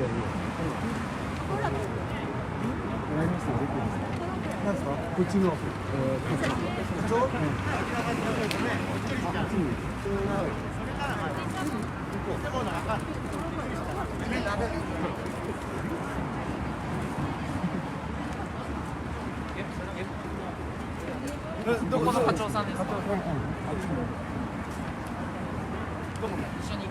なんですか？こっちの。どこの課長さんですか？どうも一緒に。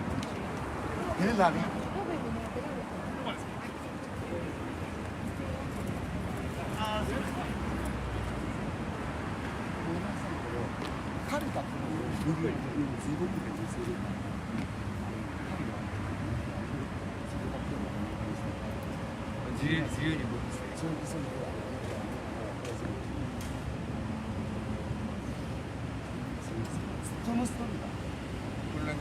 自由に僕そのストーリーだ。これだけ。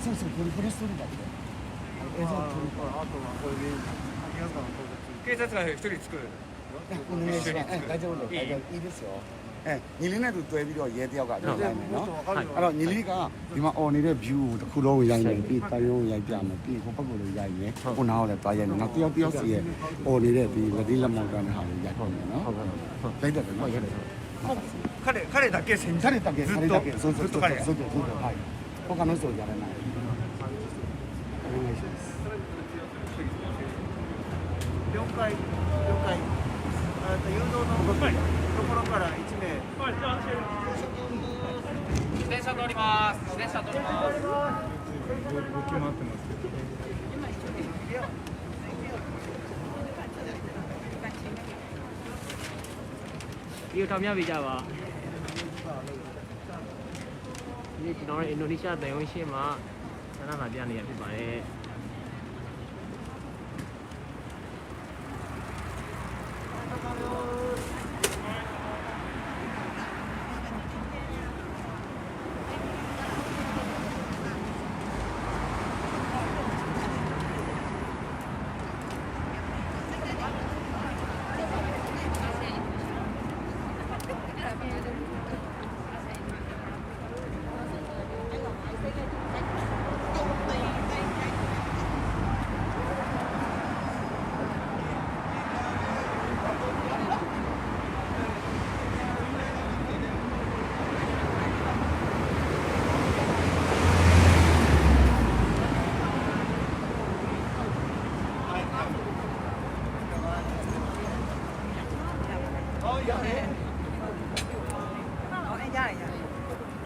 そうそう、これストーリーだって。映像撮るから。あとはこれで警察が一人つく。お願いします。大丈夫です。いいですよ。ညီလေးနဲ့သူတွေ့ပြီးတော့ရဲတယောက်ကပြောလိုက်မယ်နော်အဲ့တော့ညီလေးကဒီမှာអော်နေတဲ့ view ကိုတစ်ခုလုံးရိုက်နေပြီးတိုင်းလုံးရိုက်ပြမယ်ပြီးဟိုဘက်ကိုလည်းရိုက်နေခုနကလည်းတွားရိုက်နေနောက်တယောက်စီရဲ့អော်နေတဲ့ဒီလက်ဒီလက်မောက်တန်းတဲ့ဟာကိုရိုက်နေနော်ဟုတ်ကဲ့လိုက်တယ်နော်ရိုက်တယ်彼だけ先彼だけそうそうそうはい他の人やらないお願いします了解誘導のところから1名自転車乗ります。自転車乗ります。動き回ってますけど。ဒီထောင်ပြပေးကြပါဒီကျွန်တော်တို့အင်ဒိုနီးရှားတန်ရုံးရှင်းမှာဆန္ဒလာပြနေရဖြစ်ပါတယ်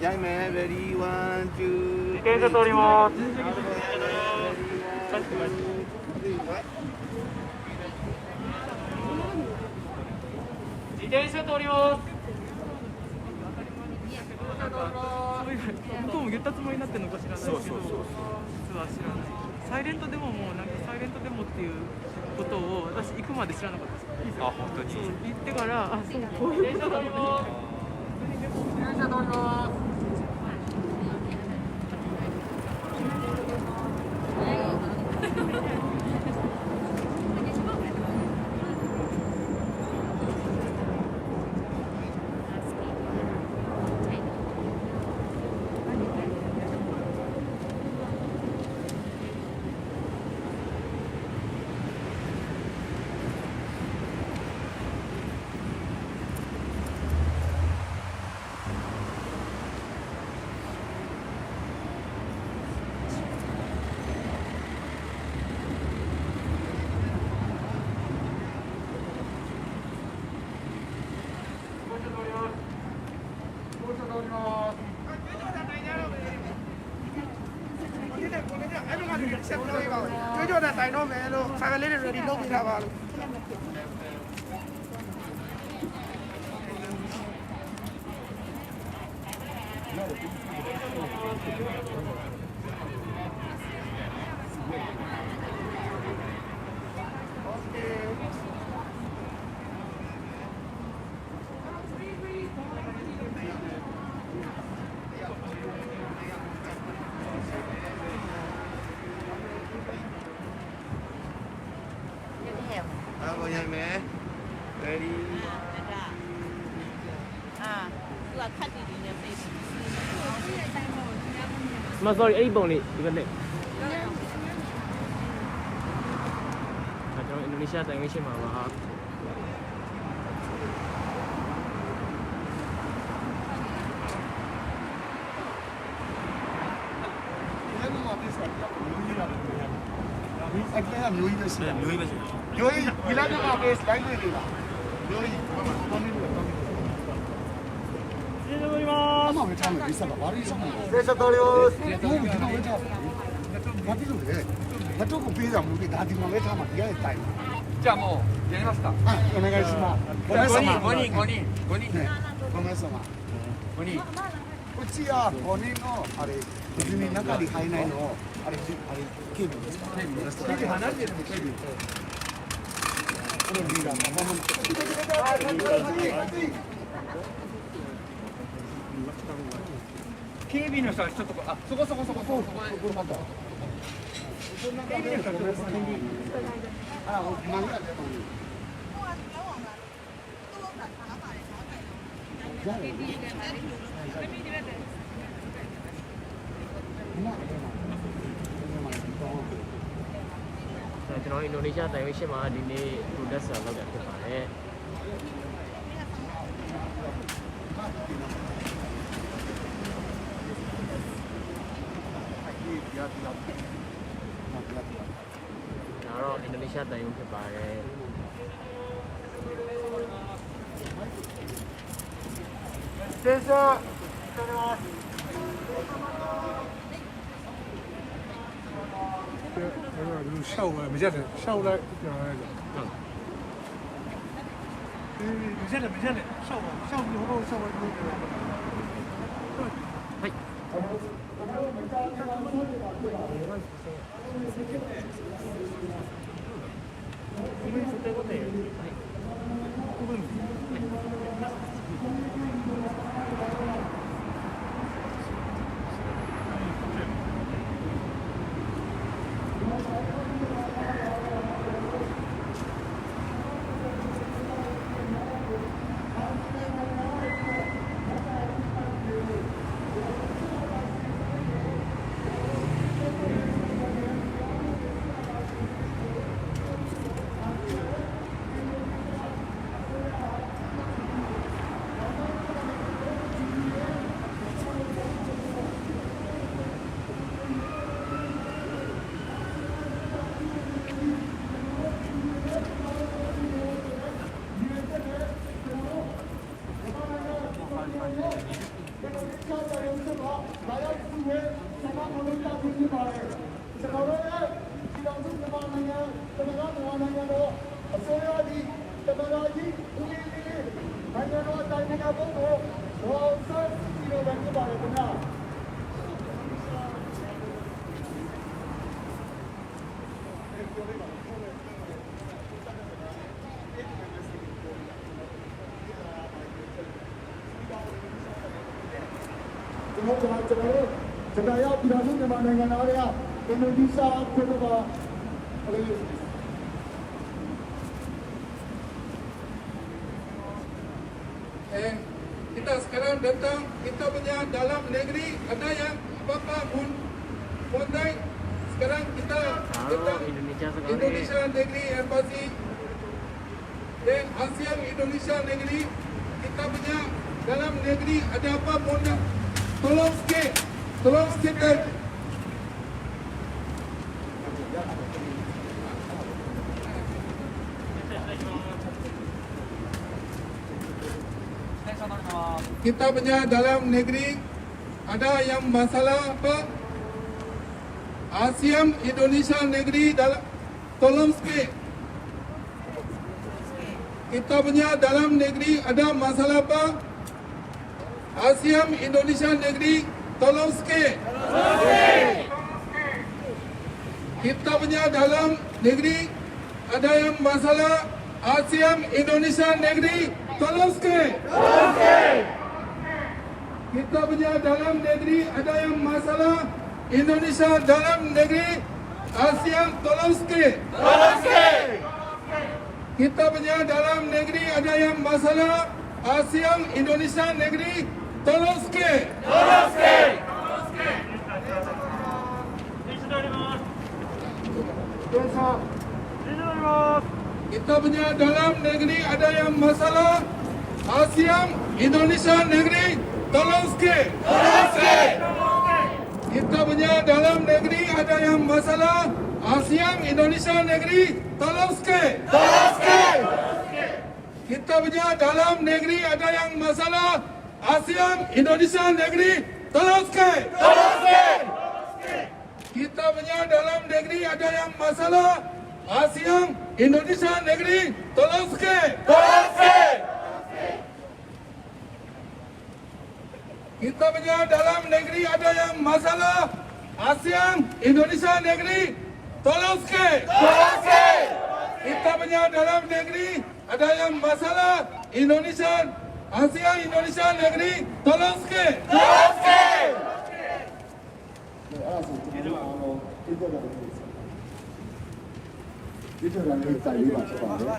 やいめレディーワンツー自転車通ります自転車通ります向こうも言ったつもりになってるのか知らないですけど、実は知らない。サイレントデモもなんかサイレントデモっていうことを私行くまで知らなかったです。あ、本当に。そう行ってからそうこういうことだと思って。自転車通りますကျွေးကြော်တဲ့တိုင်တော့မယ်လို့ဆာကလေးတွေ ready လုပ်ပေးထားပါလို့ကိုရိုက်မယ် ready သူကခတ်တီတီနဲ့ပြေးပြီ မ sorry အဲ့ဒီပုံလေးဒီဘက်နဲ့シア大運ရှင်းမှာပါ အဲ့ဒါမျိုးကြီးပဲရှိတယ်မျိုးကြီးပဲရှိတယ်မျိုးကြီးဒီလိုက်မှာပဲ slide လေးတွေပါမျိုးကြီးဘာလို့လဲကျေးဇူးပါအမဝေးထားမယ်ဒီဆက်ပါဘာလို့ဆက်မလဲကျေးဇူးတော်ရောဒီမှာဝေးထားဘာဖြစ်လို့လဲမတော့ကိုပေးကြမလို့ဒါဒီမှာဝေးထားမှာဒီကတိုင် じゃあもうやりますか。あお願いしますごめんなさい5人5人5人ごめんなさい5人。こっちは5人のあれ別に中に入らないのあれ警備ですか警備です離れてるの警備このリーダーのまま警備の人はちょっとあそこそこそこそこそこで。警備の人はちょっとあら何が出たのကျွန်တော်အင်ဒိုနီးရှားတိုင်ဝမ်ရှင်းမှာဒီနေ့ product ဆာလောက်တာဖြစ်ပါတယ်ဒါတော့အင်ဒိုနီးရှားတိုင်ဝမ်ဖြစ်ပါတယ်先生下午没见着，下午来讲来着。没见着，没见着，下午以后下午はいကျွန်တော်ရောက်ပြည်တော်စုမြန်မာနိုင်ငံသားတွေကအင်ဒိုနီးရှားပြည်တော်ပါအဲ့ဒီ kita sekarang datang kita punya dalam negeri ada yang Papa Mondai sekarang kita ဒါတော့ datang အင်ဒိုနီးရှားစကားလေး Indonesia Negeri Embassy dan ASEAN Indonesia Negeri kita punya dalam negeri ada apa Mondai tolong sikit dan kita punya dalam negeri ada yang masalah apa ASEAN Indonesia Negeri dalam tolong sikit kita punya dalam negeri ada masalah apa ASEAN Indonesia Negeri tolong sikit kita punya dalam negeri ada yang masalah ASEAN Indonesia Negeri tolong sikit kita punya dalam negeri ada yang masalah Indonesia dalam negeri ASEAN tolong sikit kita punya dalam negeri ada yang masalah ASEAN Indonesia negeri tolong sikit kita punya dalam negeri ada yang masalah. ASEAN Indonesia negeri tolong sikit. Kita punya dalam negeri ada yang masalah. ASEAN Indonesia negeri tolong sikit. Kita punya dalam negeri ada yang masalah. ASEAN Indonesia negeri tolong sikit. Kita punya dalam negeri ada yang masalah. ASEAN Indonesia negeri tolong sikit. Kita punya dalam negeri ada yang masalah. ASEAN Indonesia negeri tolong sikit. Kita punya dalam negeri ada yang masalah. Indonesia ASEAN Indonesia negeri tolong sikit. Itu yang kita lihat sekarang.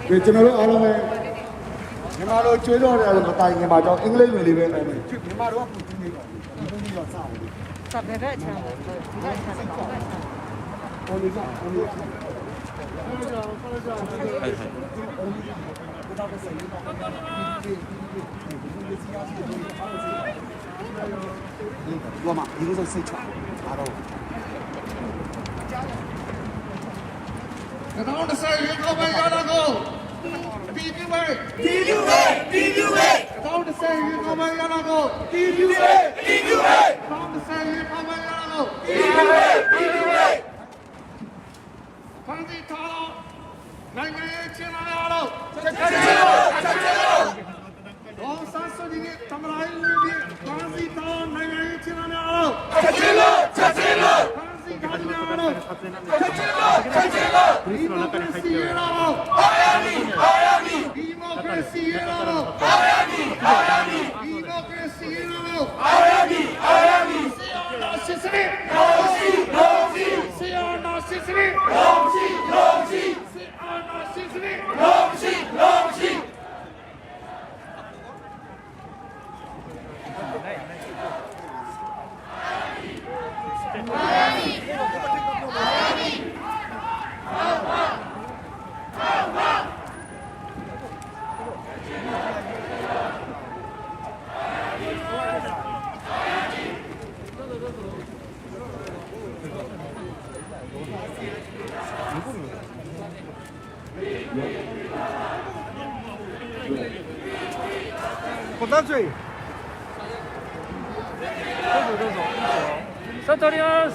Vì cho nó lúc ở đâu này, nhưng mà nó chơi rồi là một tài nhưng mà cho anh lên người về này, nhưng mà đó cũng như là sao? Tập về đấy chàng. 이거 막 이것을 세차 알아. Kawan saya kau bayarago. PUA. Kawan saya kau bayarago. PUA. Kawan saya kau bayarago. PUA. Kanji taro. Nangye chenaro. All Sansoni Tamarai Kanji taro nangye chenaro. Kanji taro. Contact Santorios!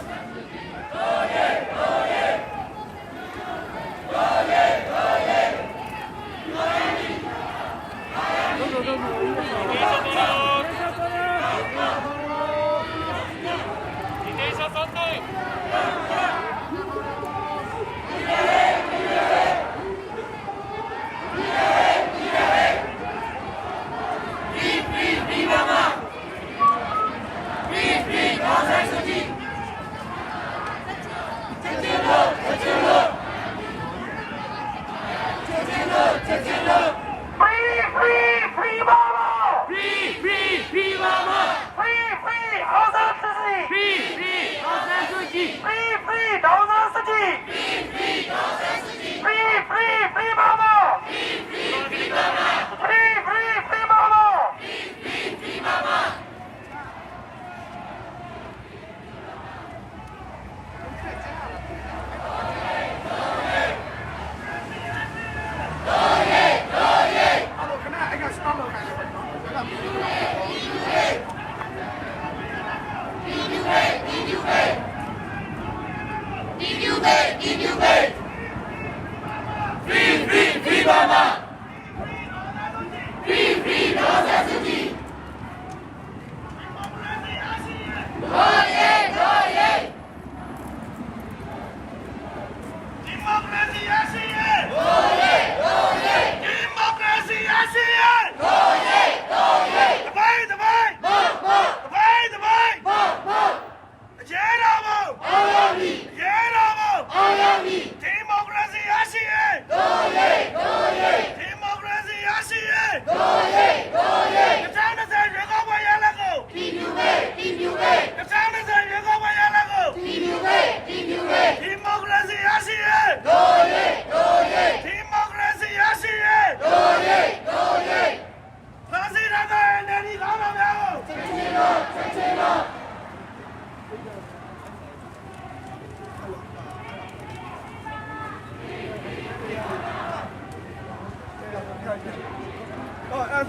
Ayami!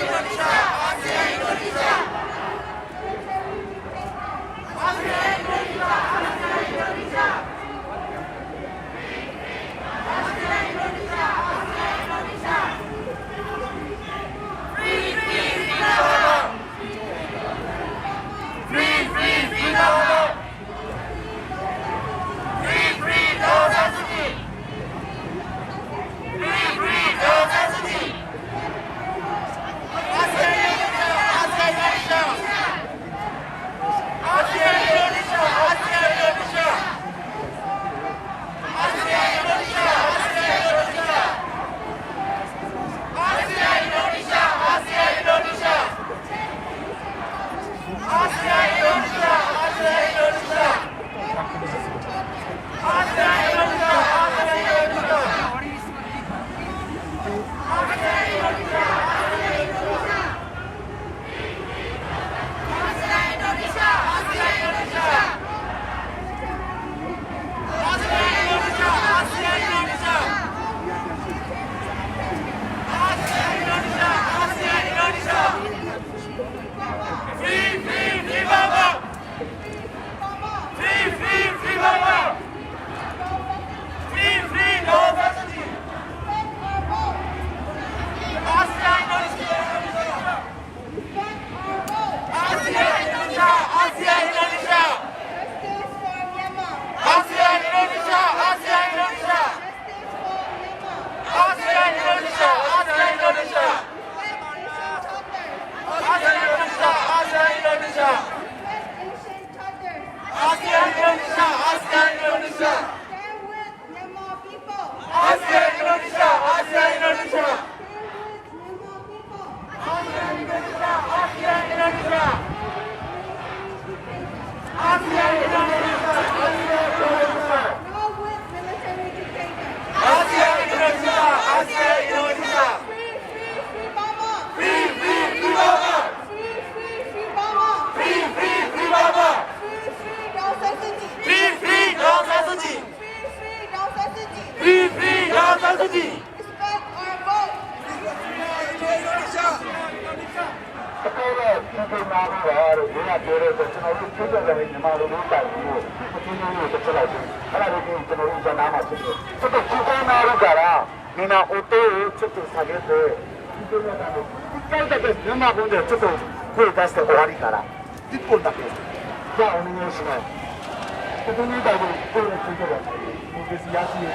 ASEAN နာပြီးတော့လို့ဒီကပြောလို့ဆိုကျွန်တော်တို့ပြုတ်ကြတယ်ညီမတို့တို့တိုင်ပြီးတော့အချင်းချင်းကိုတစ်ချက်လိုက်ပြီးအဲ့ဒါလေးကိုကျွန်တော်တို့ဇာနာမှာဖြစ်တယ်ちょっと聞こえなるからみんな音をちょっと下げて聞こえなかった1回だけ生分でちょっと声出して終わりから1本だけじゃあお願いしますここにいたら声を聞いてくださいもう別に安いよ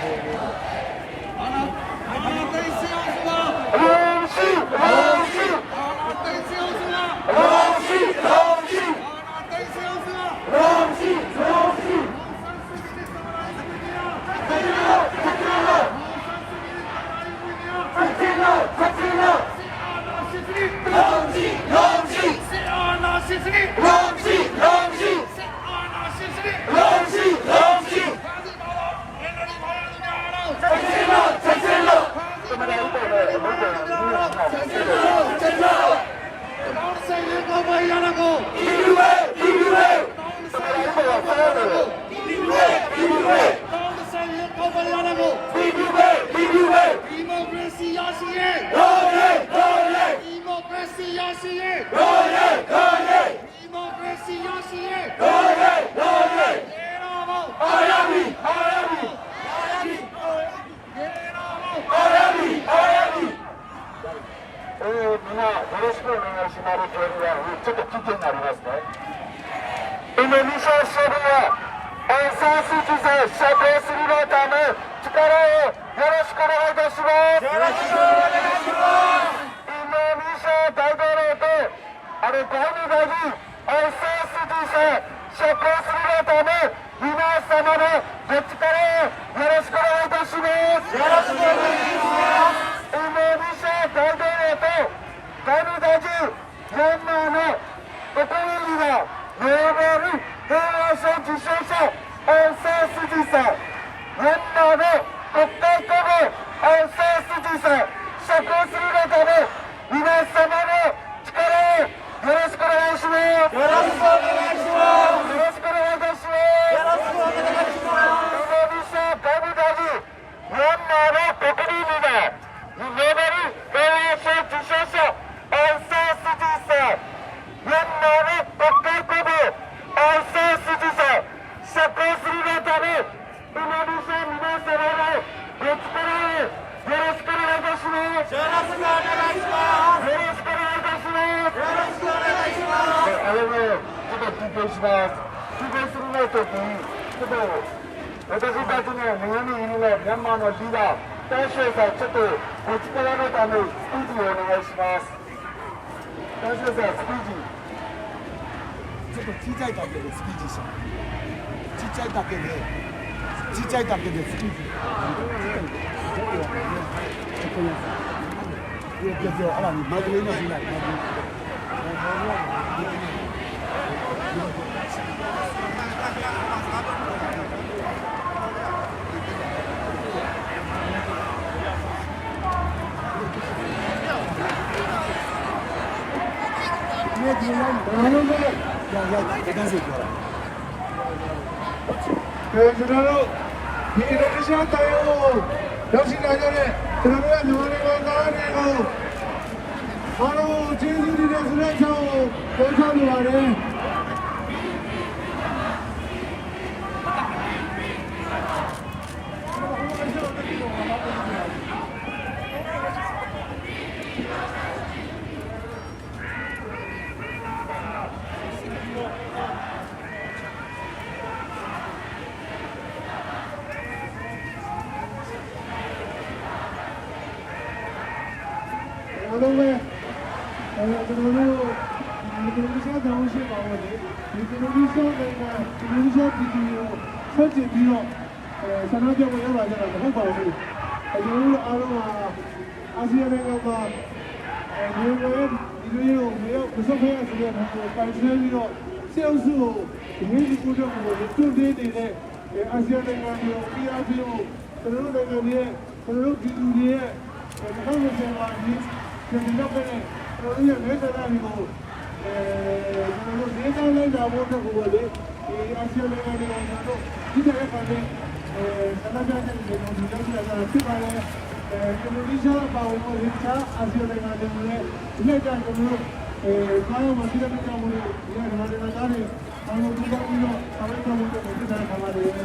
과연 마시라는 자문을 이야기하려는 나는 방금 누가군요 사회자문도 못해 잘 가만히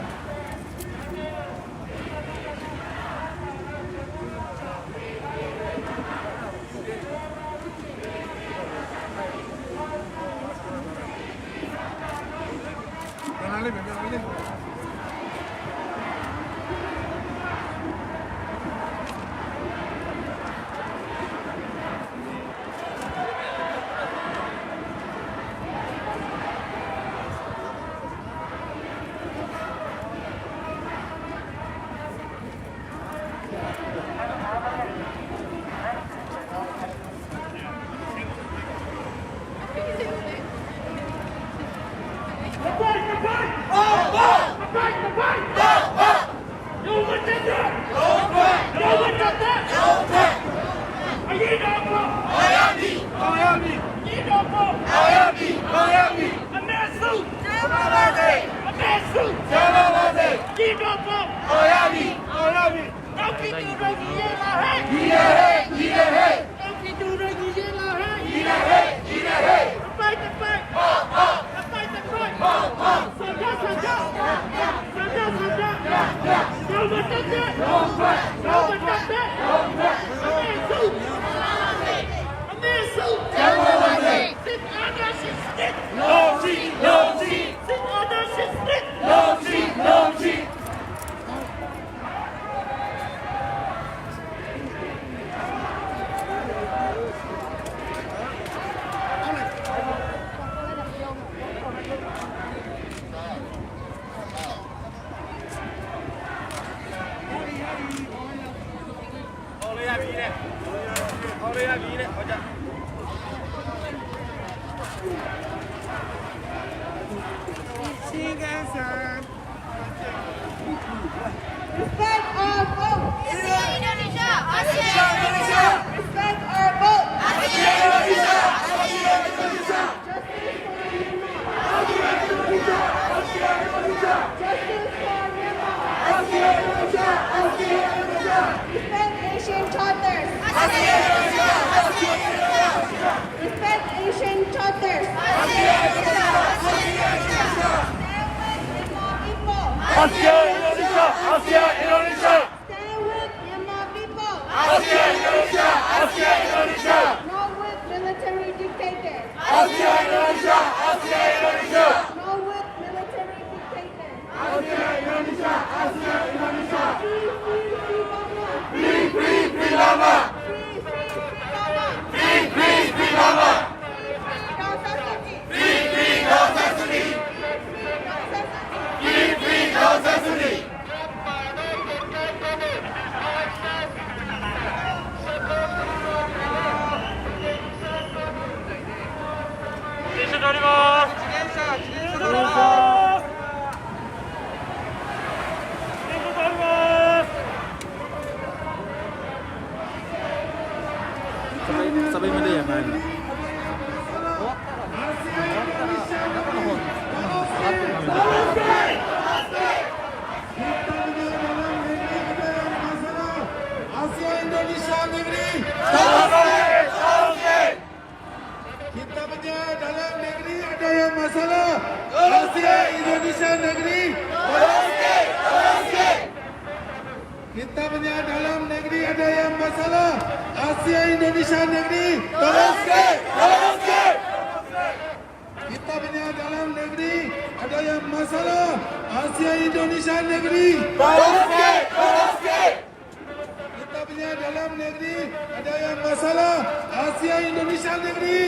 Respect our vote. Indonesia. Indonesia. Respect our vote. Indonesia. Indonesia. Justice for Myanmar. Respect Asian charters. Respect Asian charters. ASEAN Indonesia. Stay with Myanmar people. ASEAN Indonesia. ASEAN Indonesia. No with military dictators. ASEAN Indonesia. ASEAN Indonesia. No with military dictators. ASEAN Indonesia. ASEAN Indonesia. Free, free, free Myanmar. Free, free, free Free, Myanmar. free, free Free, free, free Myanmar. Daw San Suu Kyi. Free, free, Daw San Suu Kyi. Free, free, Daw San Suu Kyi. Sabay mo na yaman. ASEAN Indonesia negeri. Kita punya dalam negeri ada yang masalah. ASEAN Indonesia negeri. Kita punya dalam negeri ada yang masalah. ASEAN Indonesia negeri. Kita punya dalam negeri ada yang masalah. ASEAN Indonesia negeri. Kita punya dalam negeri ada yang masalah. ASEAN Indonesia negeri.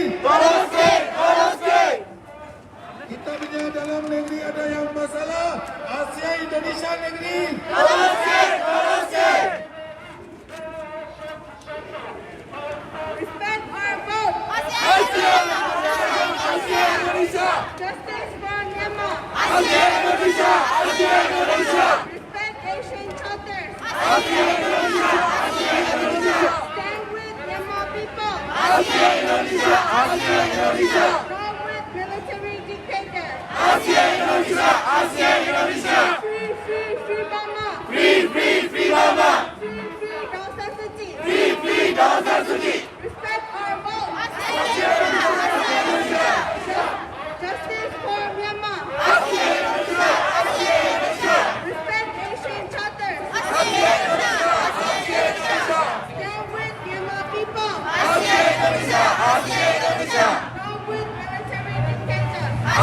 Kita punya dalam negeri ada yang masalah. ASEAN Indonesia negeri. Respect our vote. ASEAN Indonesia. Justice for Myanmar. ASEAN Indonesia. ASEAN Indonesia. Respect Asian charters. ASEAN Indonesia. ASEAN Indonesia. Stand with Myanmar people. ASEAN Indonesia. ASEAN Indonesia. No with military dictators. ASEAN Indonesia. ASEAN Indonesia. Free, free, free Myanmar. Free, free, free Myanmar. Free, free Daw San Suu Kyi. Free, free Daw San Suu Kyi. Respect our vote. ASEAN Indonesia.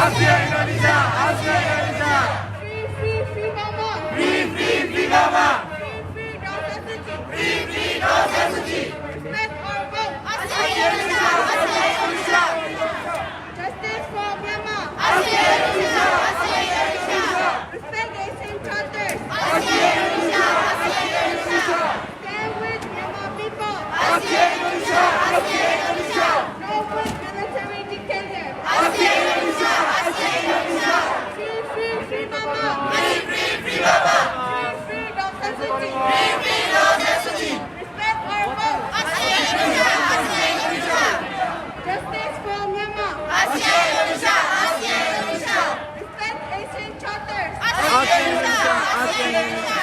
ASEAN Indonesia ASEAN Indonesia Free, free, free Mama. Free Free Free Mama Free, free Dawn San Suu Kyi. Free Free Dawn San Suu Kyi Respect our vote. ASEAN Indonesia ASEAN Indonesia Justice for Myanmar. ASEAN Indonesia ASEAN Indonesia Respect Asian charters. ASEAN Indonesia ASEAN Indonesia Stand with Myanmar people. ASEAN Indonesia ASEAN Indonesia No with military dictators. ASEAN Indonesia ASEAN Indonesia Free, free, free Mama. Free Free Free Mama Free, free Dawn San Suu Kyi. Free Free Dawn San Suu Kyi Respect our vote. ASEAN Indonesia ASEAN Indonesia Justice for Myanmar. ASEAN Indonesia ASEAN Indonesia Respect Asian charters. ASEAN Indonesia ASEAN Indonesia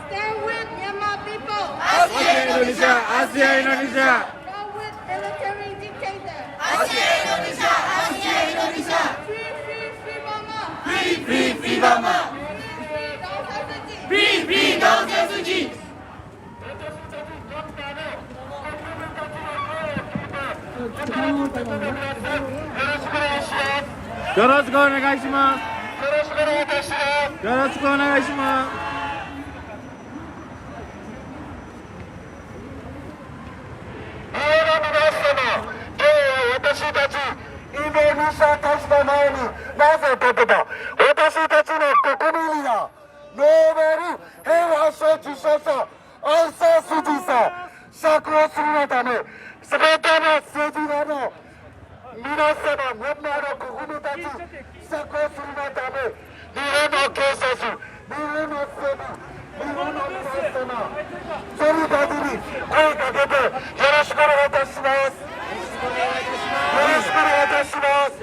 Stand with Myanmar people. ASEAN Indonesia ASEAN Indonesia No with military dictators. ASEAN Indonesia ASEAN Indonesia Free, free, free Mama. Free Free Free Mama Free, free Dawn San Suu Kyi. Free Free Dawn San Suu Kyiよろしくお願いします。よろしくお願いします。よろしくお願いします。私たちインドネシアたちの前になぜ立てた私たちの国民がノーベル平和賞受賞者アンサー・スジーさん釈放するのため全ての政治家の皆様ミャンマーの国民たち釈放するのため日本の警察日本の政府日本の皆様それたちに声をかけてよろしくお願いいたしますよろしくお願いいたします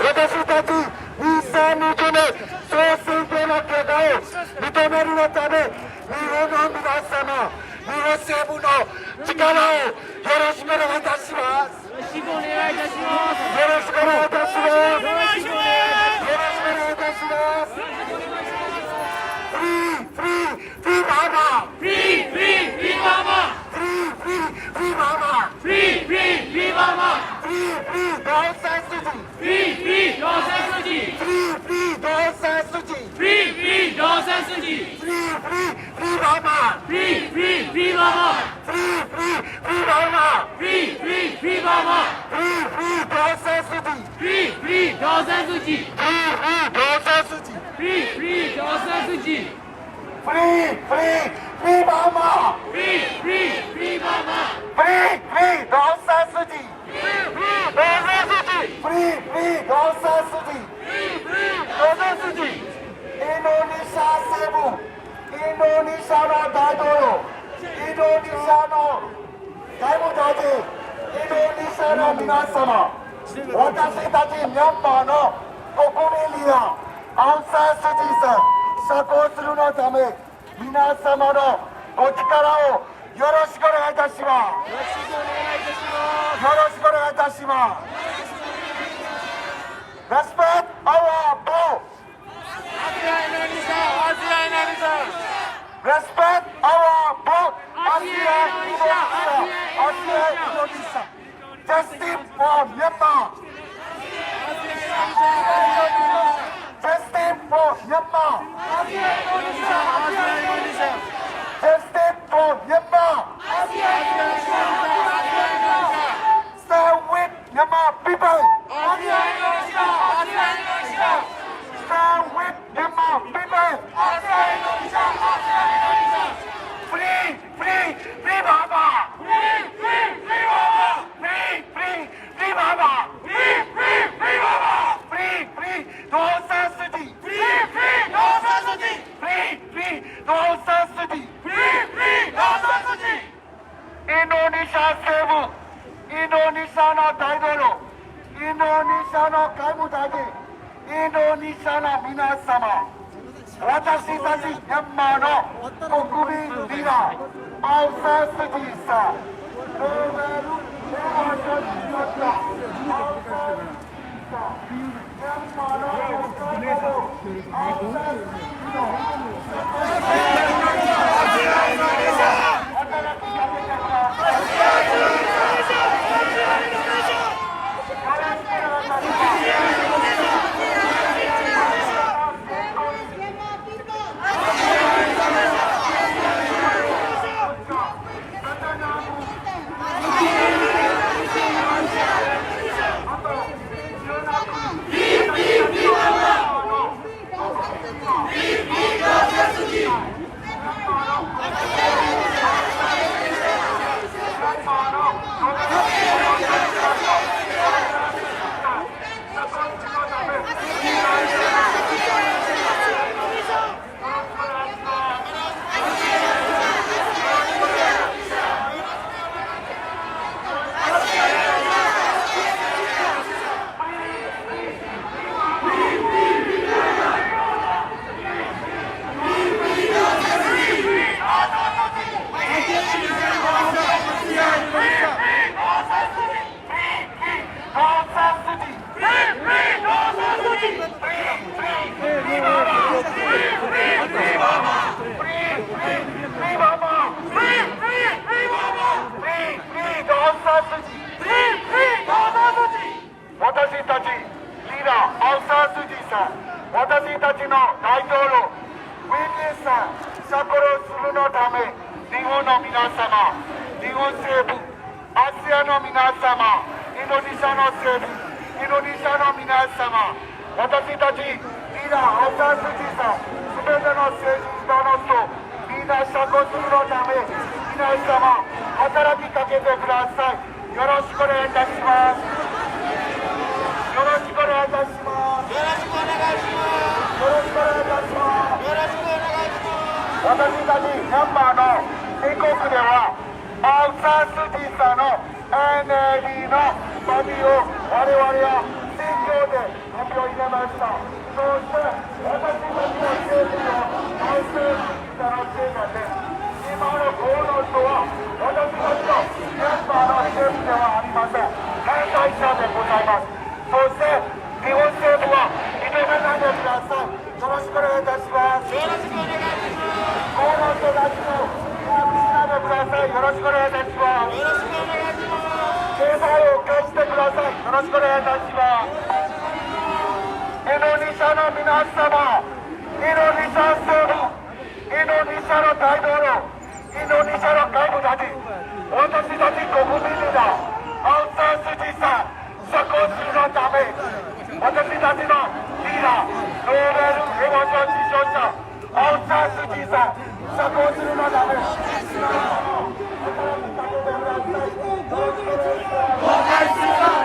私たち2020年総選挙の結果を認めるのため日本の皆様日本政府の力をよろしくお願いいたしますよろしくお願いいたします。よろしくお願いいたしますよろしくお願いします。よろしくお願いいたしますフリーフリーフリーママフリーフリーフリーママ。フリーフリーフリーママフリーフリーフリーママ。フリーフリードンサンスジフリーフリードンサンスジ。フリーフリードンサンスジフリーフリードンサンスジ。フリーフリーフリーママフリーフリーフリーママ。フリーフリーフリーママフリーフリーフリーママ。フリーフリードンサンスジフリーフリードンサンスジ。フリーフリードンサンスジフリーフリードンサンスジ。フリーフリーフリーママフリーフリーフリーママ。フリーフリードンサンスジフリーフリードンサンスジフリーフリードンサンスジフリーフリードンサンスジインドネシア政府インドネシアの大統領インドネシアの外務大臣インドネシアの皆様私たちミャンマーの国民リーダーアンサー・スジーさん釈放するのため皆様のお力をよろしくお願いいたしますよろしくお願いいたしますよろしくお願いいたします Respect our vote ASEAN Indonesia ASEAN Indonesia Respect our vote ASEAN Indonesia ASEAN Indonesia Justice for Myanmar Justice for Myanmar ASEAN Indonesia ASEAN Indonesia Justice for Myanmar ASEAN Indonesia Stand with Myanmar people ASEAN Indonesia ASEAN Indonesia Stand with Myanmar people ASEAN Indonesia ASEAN Indonesia Free free free Myanmar Free free free Mama Free free free Myanmar Free free free Mama Free free Aung San Suu Kyi Free free Aung San Suu Kyi Free free Aung San Suu Kyi Free free Aung San Suu Kyi インドネシア政府インドネシアの大統領インドネシアの外務大臣インドネシアの皆様私たちミャンマーの国民リーダーアウンサンスジーさんノーベル平和賞受賞者アウンサンスジーさんミャンマーの国民アウンサンスジーのアの皆様、日本政府、アジアの皆様、インドネシアの政府、インドネシアの皆様、私たちリーダーアウサンスーチーさん、すべての政治家の人、みんな釈放するのため、皆様、働きかけてください。よろしくお願いいたします。よろしくお願いいたします。よろしくお願いします。よろしくお願いいたします。よろしくお願いします。私たちミャンマーの全国では、アウサンスーチーさんの NLD のバディを我々は選挙で発表入れました。そして私たちの政治をアウサンスーチーさんのせいなんです。今の河野氏は私たちのミャンマーの政府ではありません。犯罪者でございます。そして日本政府は認めないでください。よろしくお願いいたします。よろしくお願いします。河野氏たちのしないでください。よろしくお願いいたします。よろしくお願いします。経済を返してください。よろしくお願いいたします。インドネシアの皆様、インドネシア政府、インドネシアの大統領、インドネシアの外務大臣、私たち国民リーダー、アウンサンスーチーさん、釈放するのため、私たちのリーダー、ノーベル平和賞受賞者、アウンサンスーチーさん、釈放するのため、皆様、働きかけてください。崩壊するな、崩壊するな。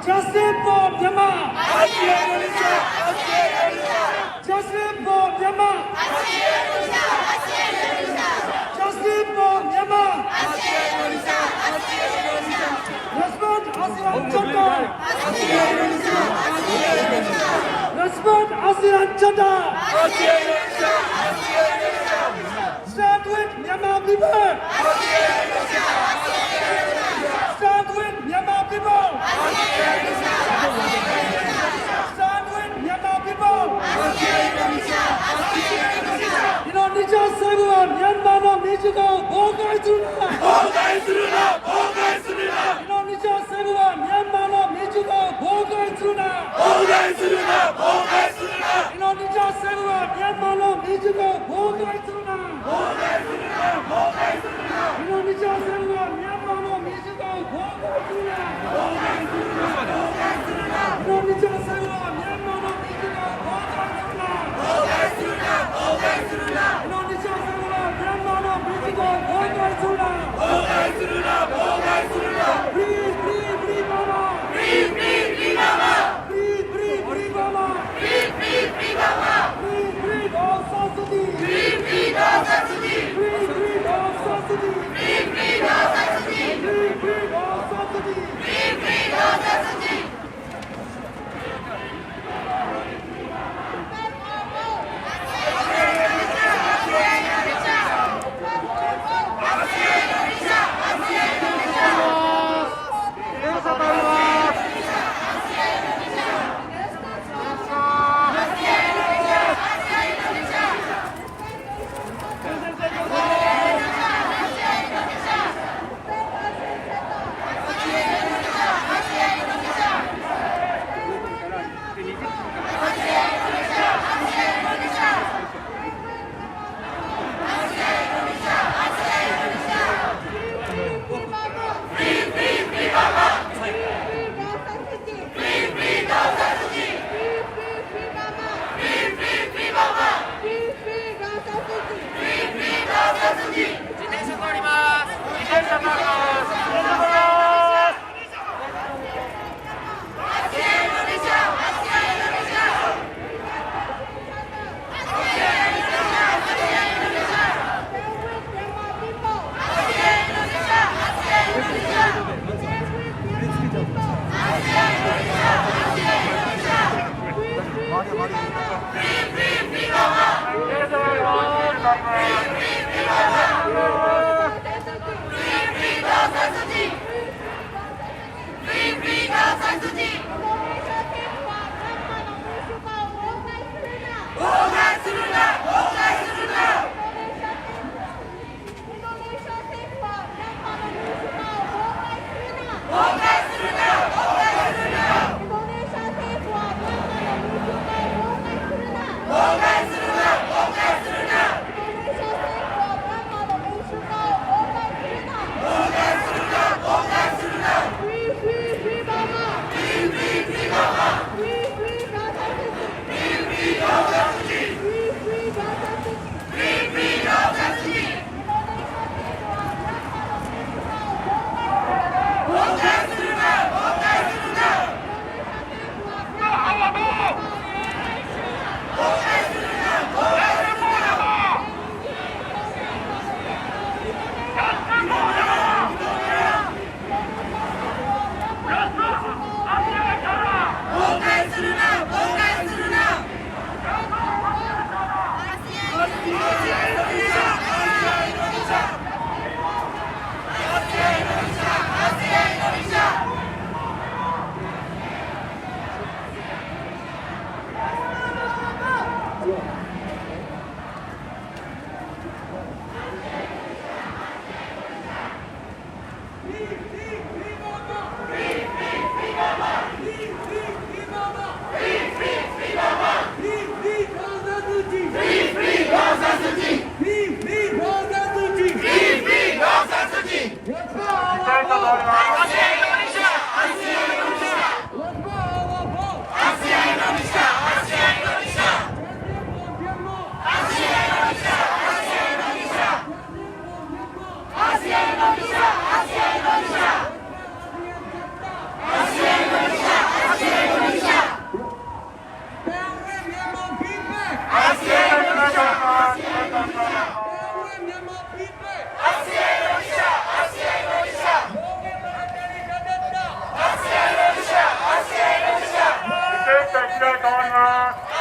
Justice for Myanmar! Justice for Myanmar! Justice for Myanmar! Respect ASEAN Charter! Respect ASEAN Charter! Stand with Myanmar people! Stand with Myanmar people! Stand with Myanmar people! Indonesia 세부와 미얀마의 민주가 포괄수나! 포괄수나! 포괄수나! Indonesia 세부와 미얀마의 민주가 포괄수나! 포괄수나! 포괄수나! Indonesia 세부와 미얀마의 민주가 포괄수나! 포괄수나! 포괄수나! Indonesia 세부와 미얀마의 민주가 포괄수나! 포괄수나! Indonesia 세부와 미얀마의 민주가 포괄수나! 포괄수나! 포괄수나! Indonesia 세부와 미얀마의 민주가 포괄수나! 포괄수나! 포괄수나! Free, free, free Burma! Free, free, free Burma! Free, free, free Burma! Free, free, free Burma! Free, free, all society! Free, free, で通ります。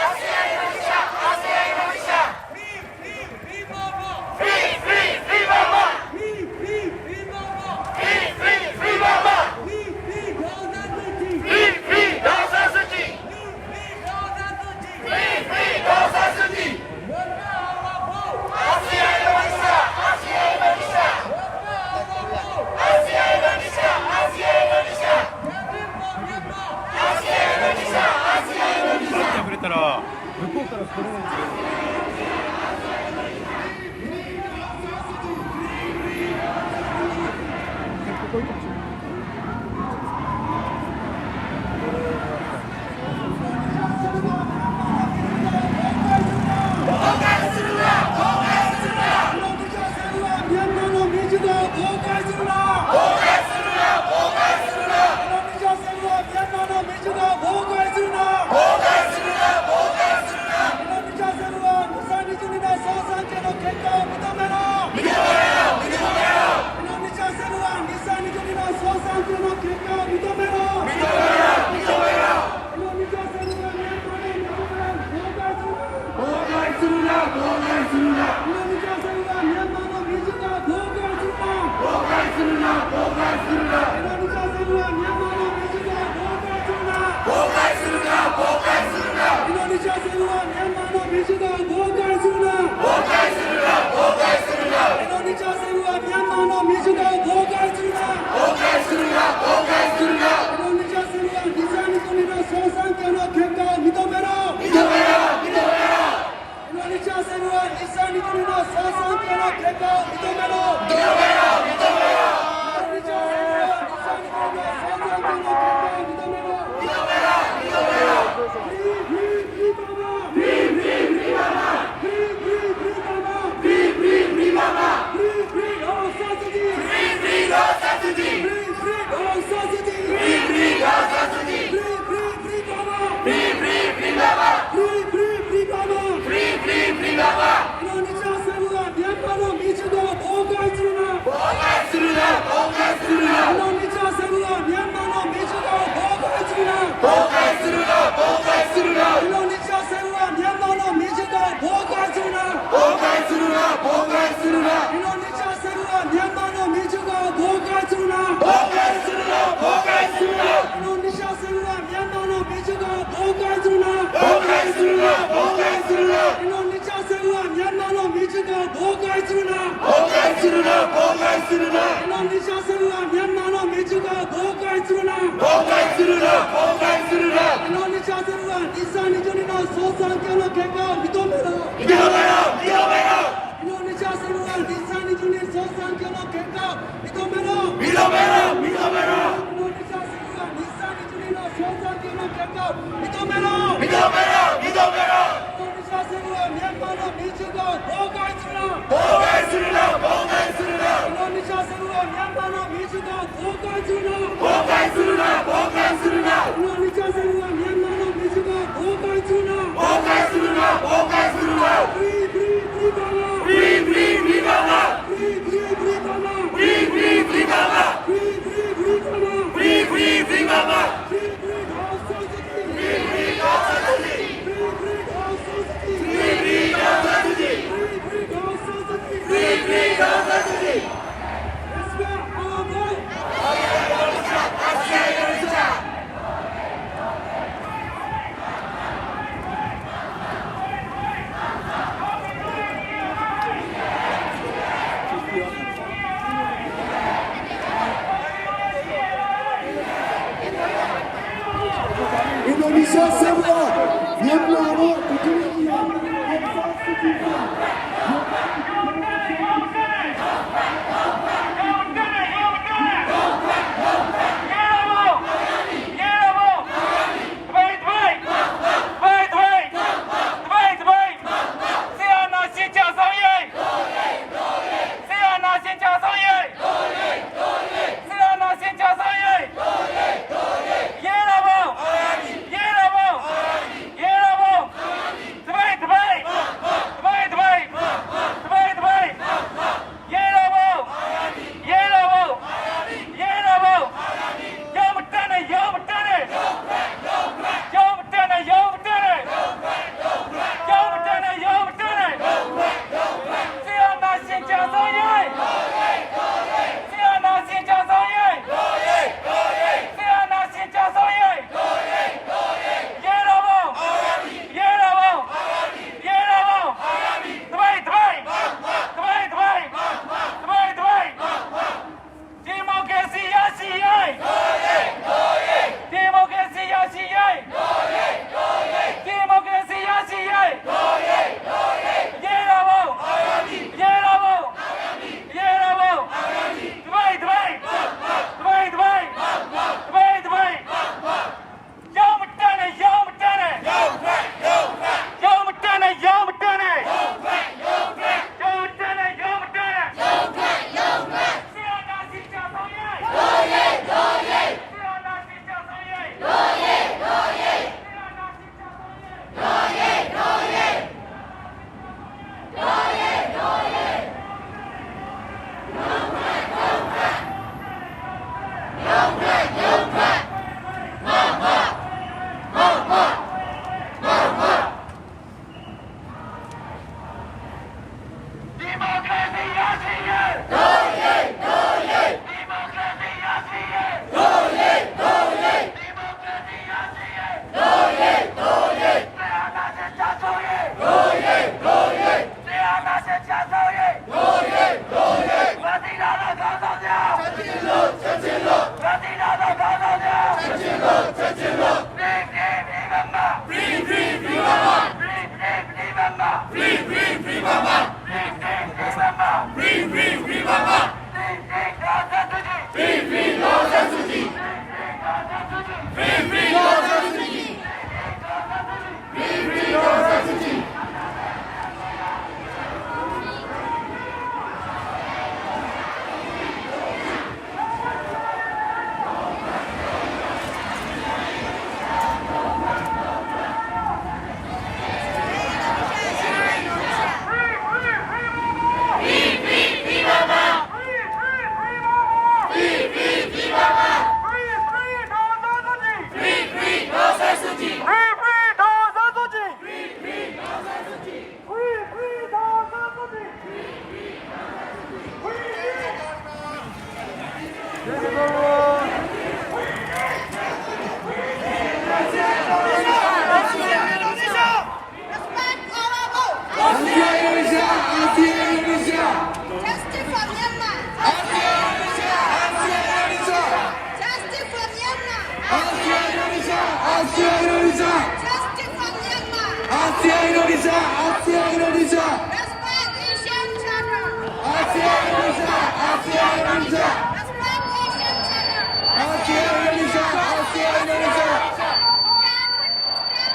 ASEAN Indonesia Respect Asian China. ASEAN Indonesia ASEAN Indonesia Respect Asian China. ASEAN Indonesia ASEAN Indonesia Stand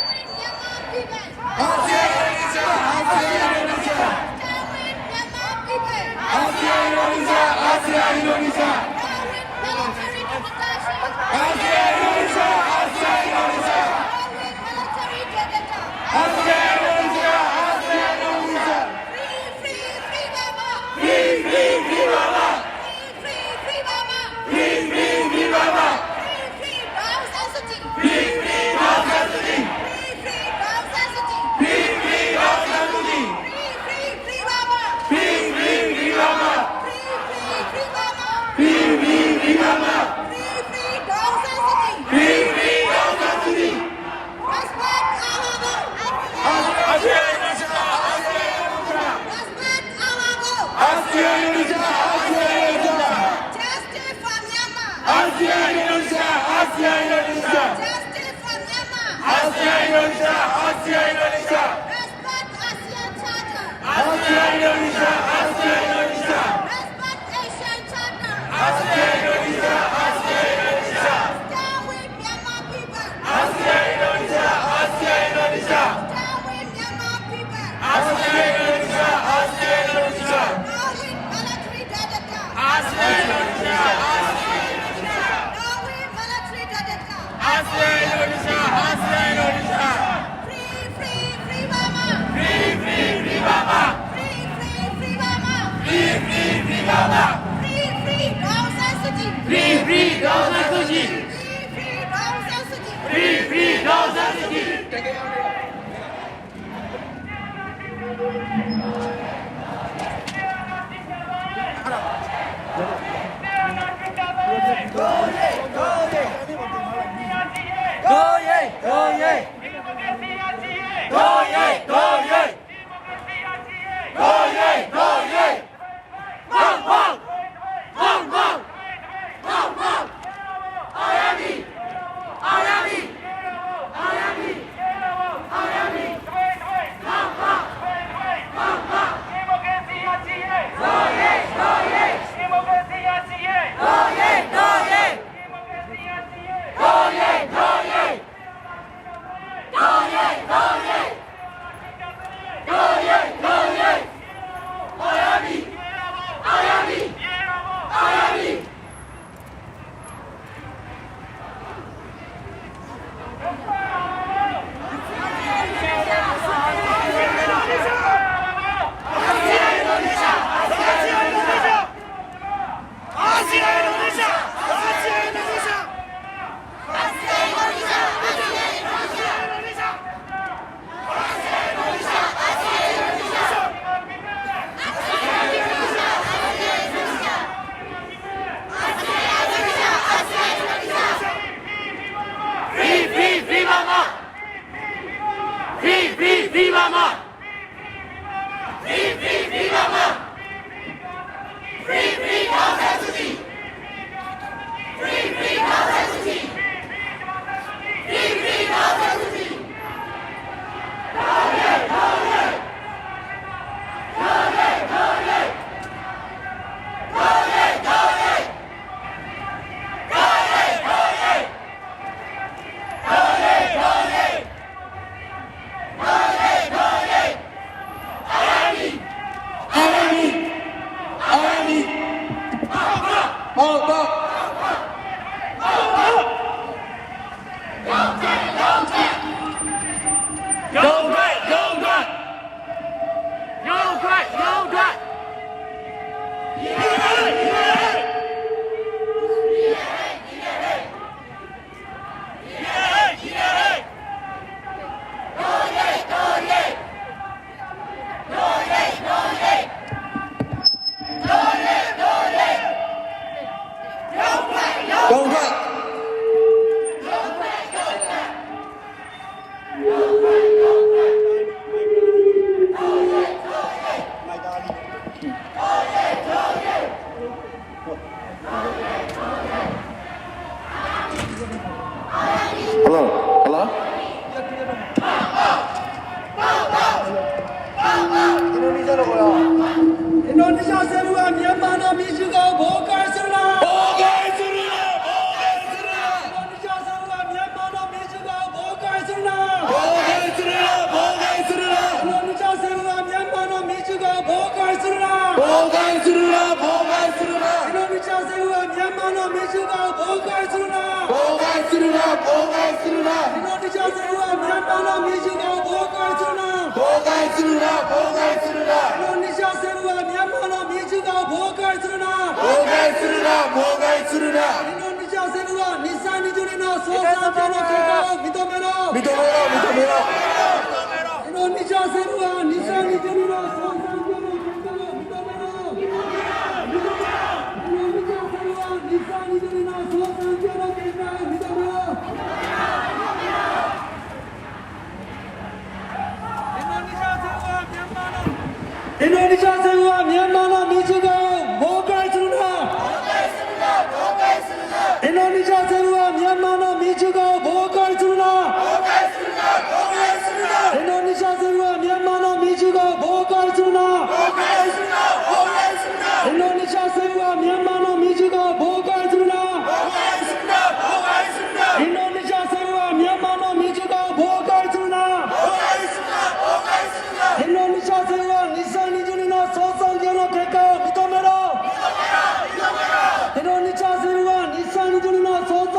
with Myanmar people. ASEAN Indonesia ASEAN Indonesia Stand with Myanmar people. ASEAN Indonesia ASEAN Indonesia Stand with military dictatorship. ASEAN Indonesia ASEAN Indonesia Stand with military dictator. ASEAN Indonesia ASEAN Indonesia Free Myanmar. Free Myanmar Free Myanmar. Free Myanmar Free Aung San Suu Kyi. Free Aung San Suu Kyi Free Aung San Suu Kyi. Free Aung San Suu Kyi Free Myanmar. Free Myanmar Free Myanmar. Free Myanmar Free Aung San Suu Kyi. Free Aung San Suu Kyi Respect our vote. ASEAN Indonesia ASEAN Indonesia Respect our vote. ASEAN Indonesia ASEAN Indonesia Justice for Myanmar. ASEAN Indonesia ASEAN Indonesia Justice for Myanmar. ASEAN Indonesia ASEAN Indonesia Respect ASEAN Charter. ASEAN Indonesia ASEAN Indonesia Respect Asian Charter. ASEAN Indonesia ASEAN Indonesia Stand with Myanmar people. ASEAN Indonesia ASEAN Indonesia Stand with Myanmar people. ASEAN Indonesia ASEAN Indonesia No with military dictator. ASEAN Indonesia ASEAN Indonesia No with military dictator. ASEAN Indonesia ASEAN Indonesia Free Myanmar. Free Myanmar Free Myanmar. Free Myanmar Free Aung San Suu Kyi. Free Aung San Suu Kyi Free Aung San Suu Kyi. Free Aung San Suu Kyi Army ネシア政府はミャンマーの民主化を妨害するな。妨害するな。妨害するな。インドネシア政府はミャンマーの民主化を妨害するな。妨害するな。妨害するな。インドネシア政府はミャンマーの民主化を妨害するな。妨害するな。妨害するな。インドネシア政府はミャンマーの民主化を妨害するな。妨害するな。妨害するな。インドネシア政府はミャンマーの民主化を妨害するな。妨害するな。妨害するな。インドネシア政府はミャンマーの民主化を妨害するな。妨害するな。妨害するな。インドネシア政府は2022の総選挙の結果を認めろ。認めろ。認めろ。インドネシア政府は2022の総選挙の結果を認めろ。インドネシア政府は2022の総選挙の結果を認めろ。インドネシア政府はミャンマーの民主化を妨害するな。インドネシア政府はミャンマーの民主化を妨害するな。インドネシア政府はミャンマーの民主化を妨害するな。インドネシア政府はミャンマーの民主化を妨害するな。インドネシア政府はミャンマーの民主化を妨害するな。インドネシア政府は2022の総選挙の結果を認めろ。インドネシア政府は2022の総選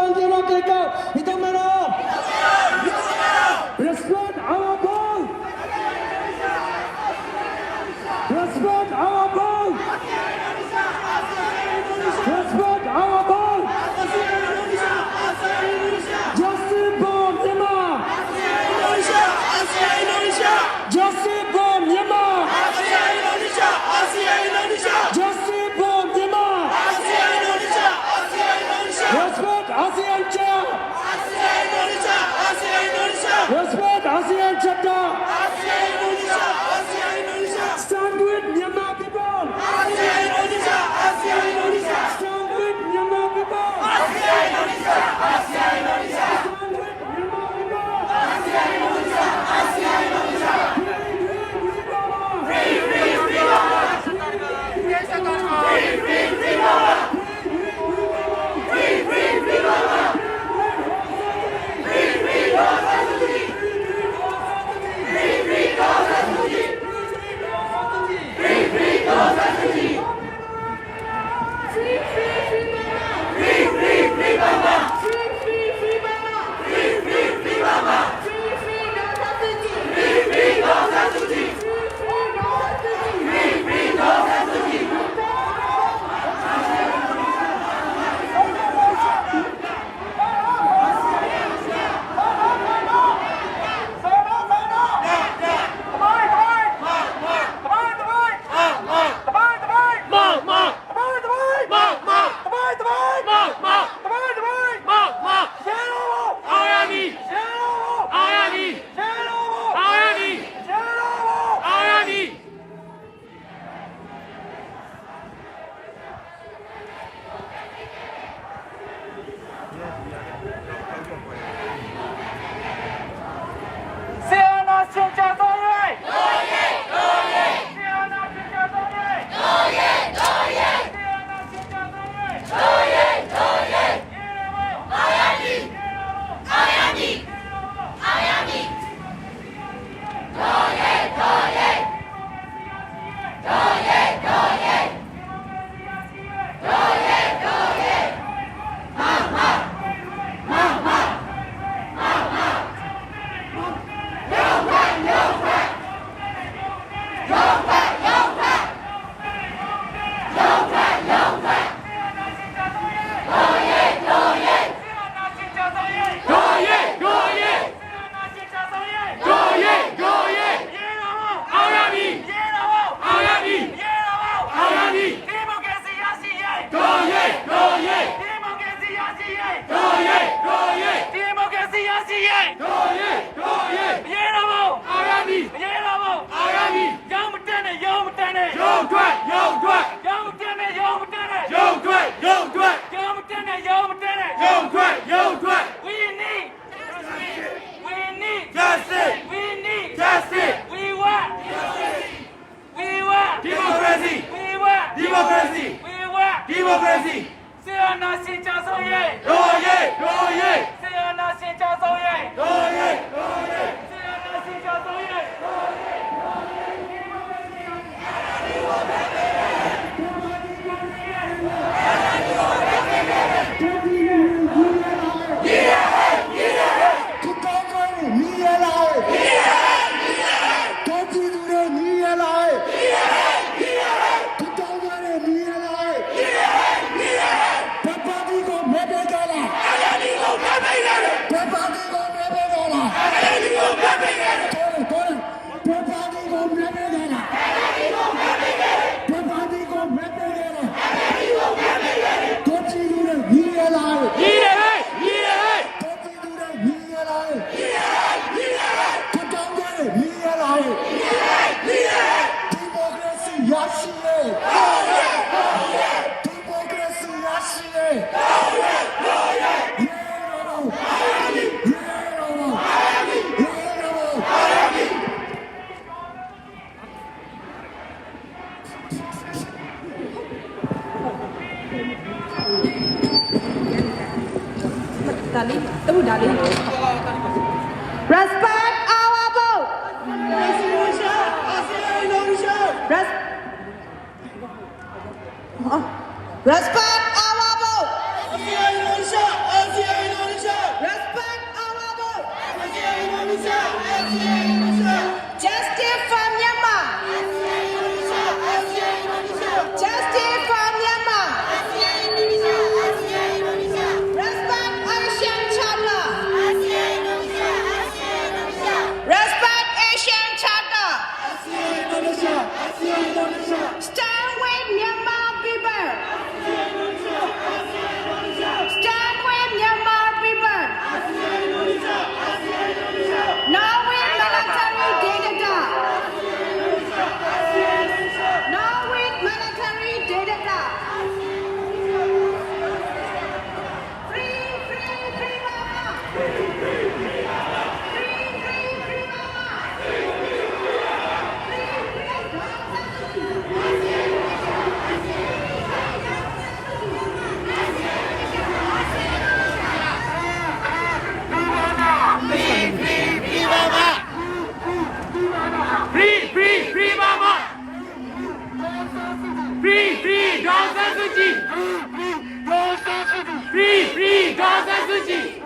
San Suu Kyi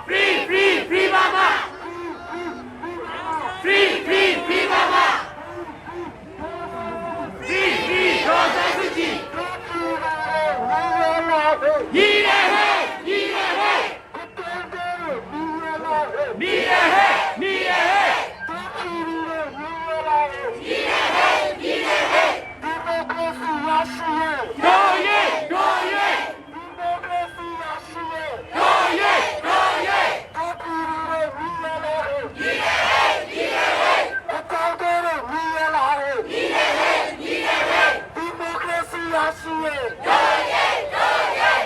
Free Free Free Burma Free Free Free Burma Free Free Aung San Suu Kyi ညီရဟဲ့ညီရဟဲ့ညီရဟဲ့ညီရဟဲ့ညီရဟဲ့ညီရဟဲ့ဒိုရဲဒိုရဲဒိုရဲဒိုရဲညီရဟဲ့ညီရဟဲ့ညီရဟဲ့ညီရဟဲ့ဒီမိုကရေစီရရှိရဲ့ဒိုရဲဒိုရဲ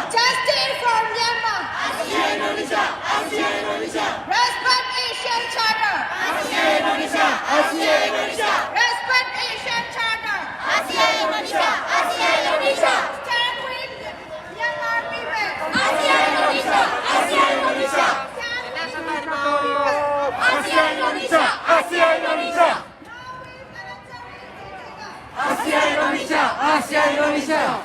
Justice for Myanmar. Respect Asia Indonesia.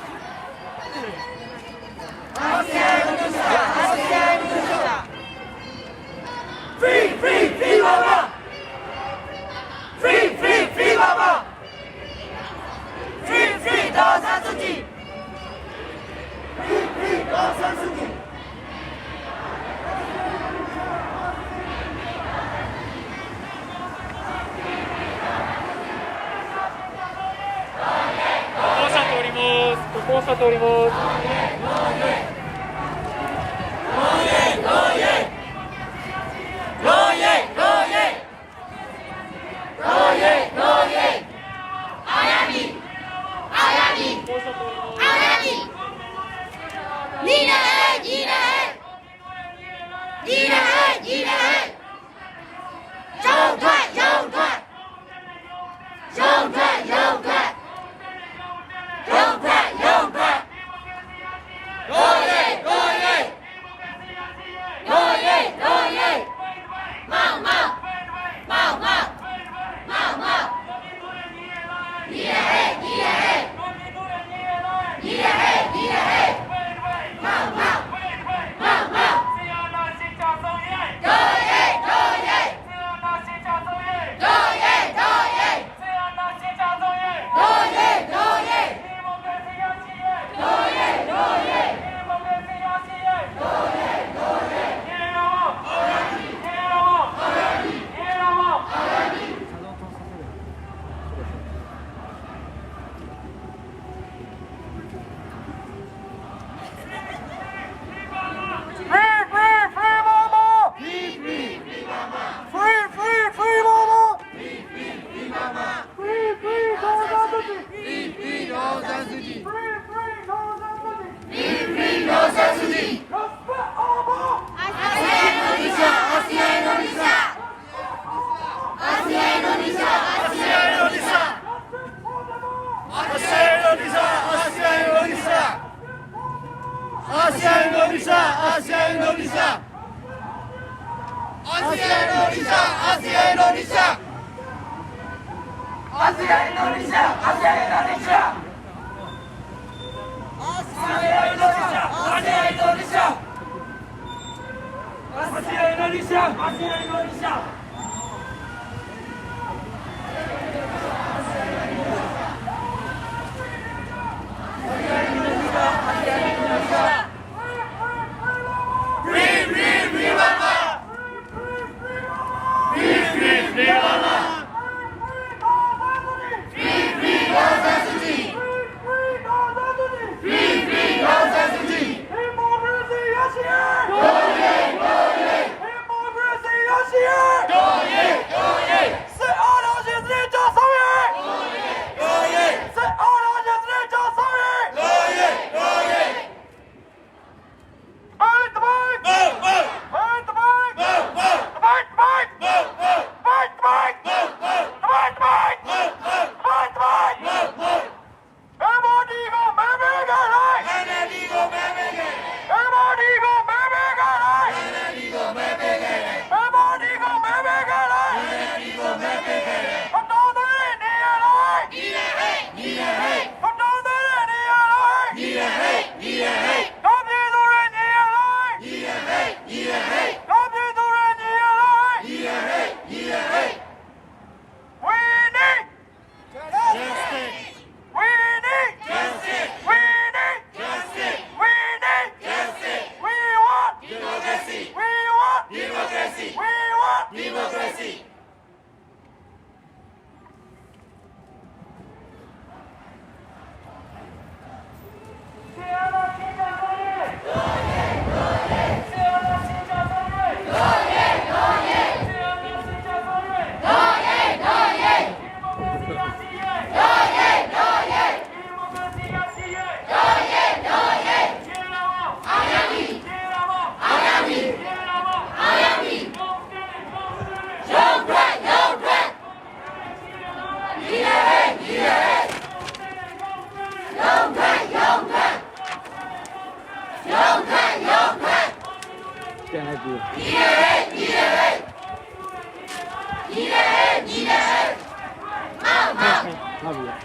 Asia Indonesia. Asia Indonesia. Free, free, free Mama. Free, free, free Mama. Free, free Aung San Suu Kyi. Free, free Aung San Suu Kyi.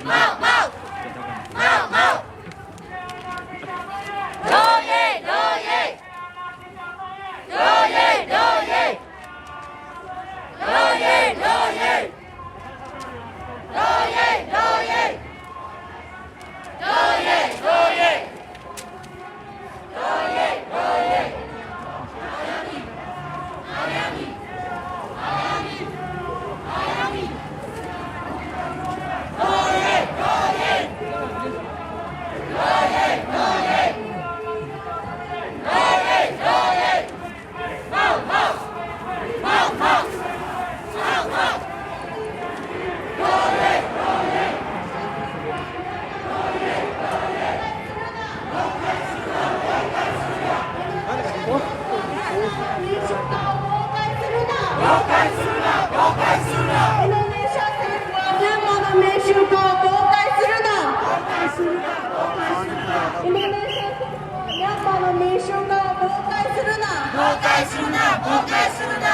Mau, mau. 習と妨害するな。インドネシアミャンマーの民衆が妨害するな。妨害するな。妨害するな。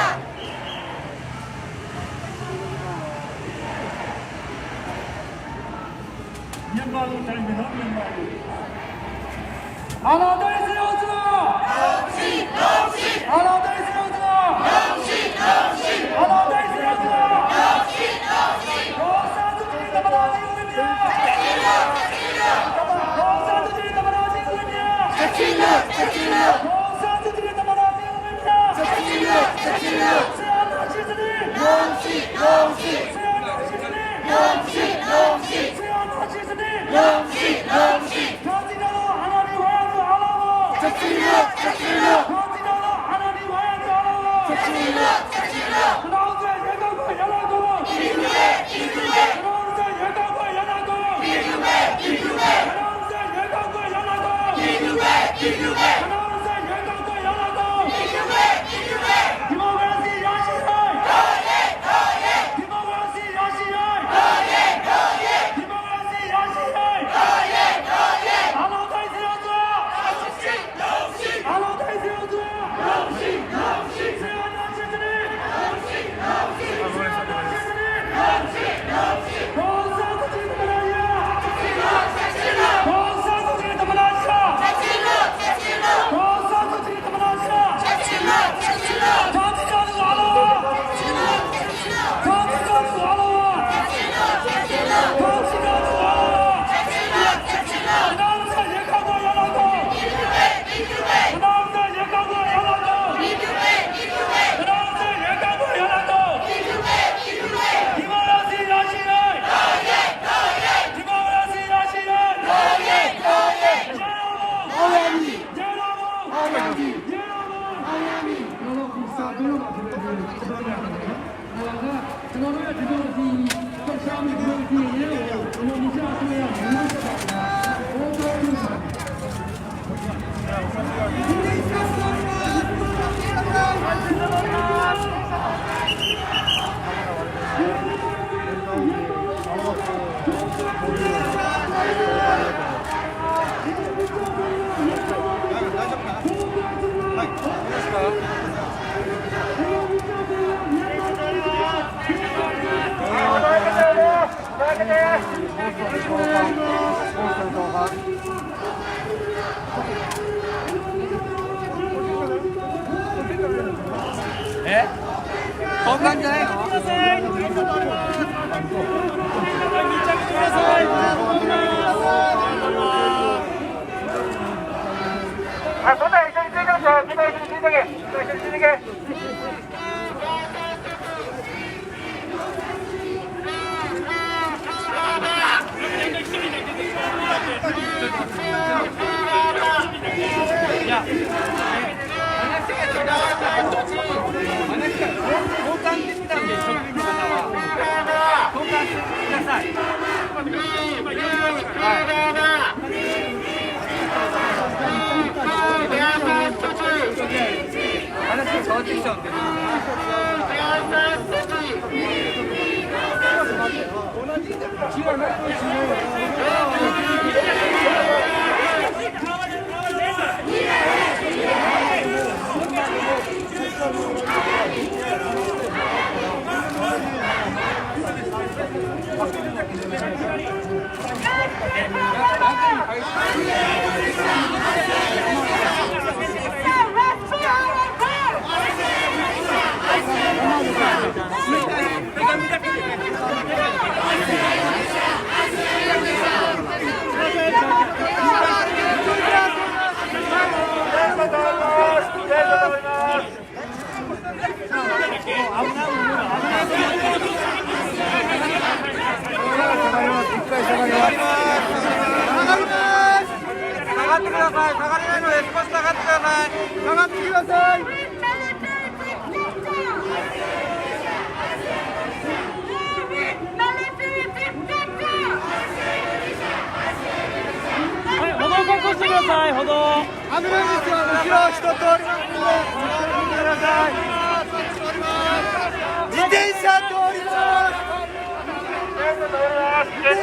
交換じゃないの？あ、そんな一緒についてますよ。一緒についてけ。一緒についてけ。いや、交換ってきたんで、職員の方は交換してください。話が変わってきちゃうんで。自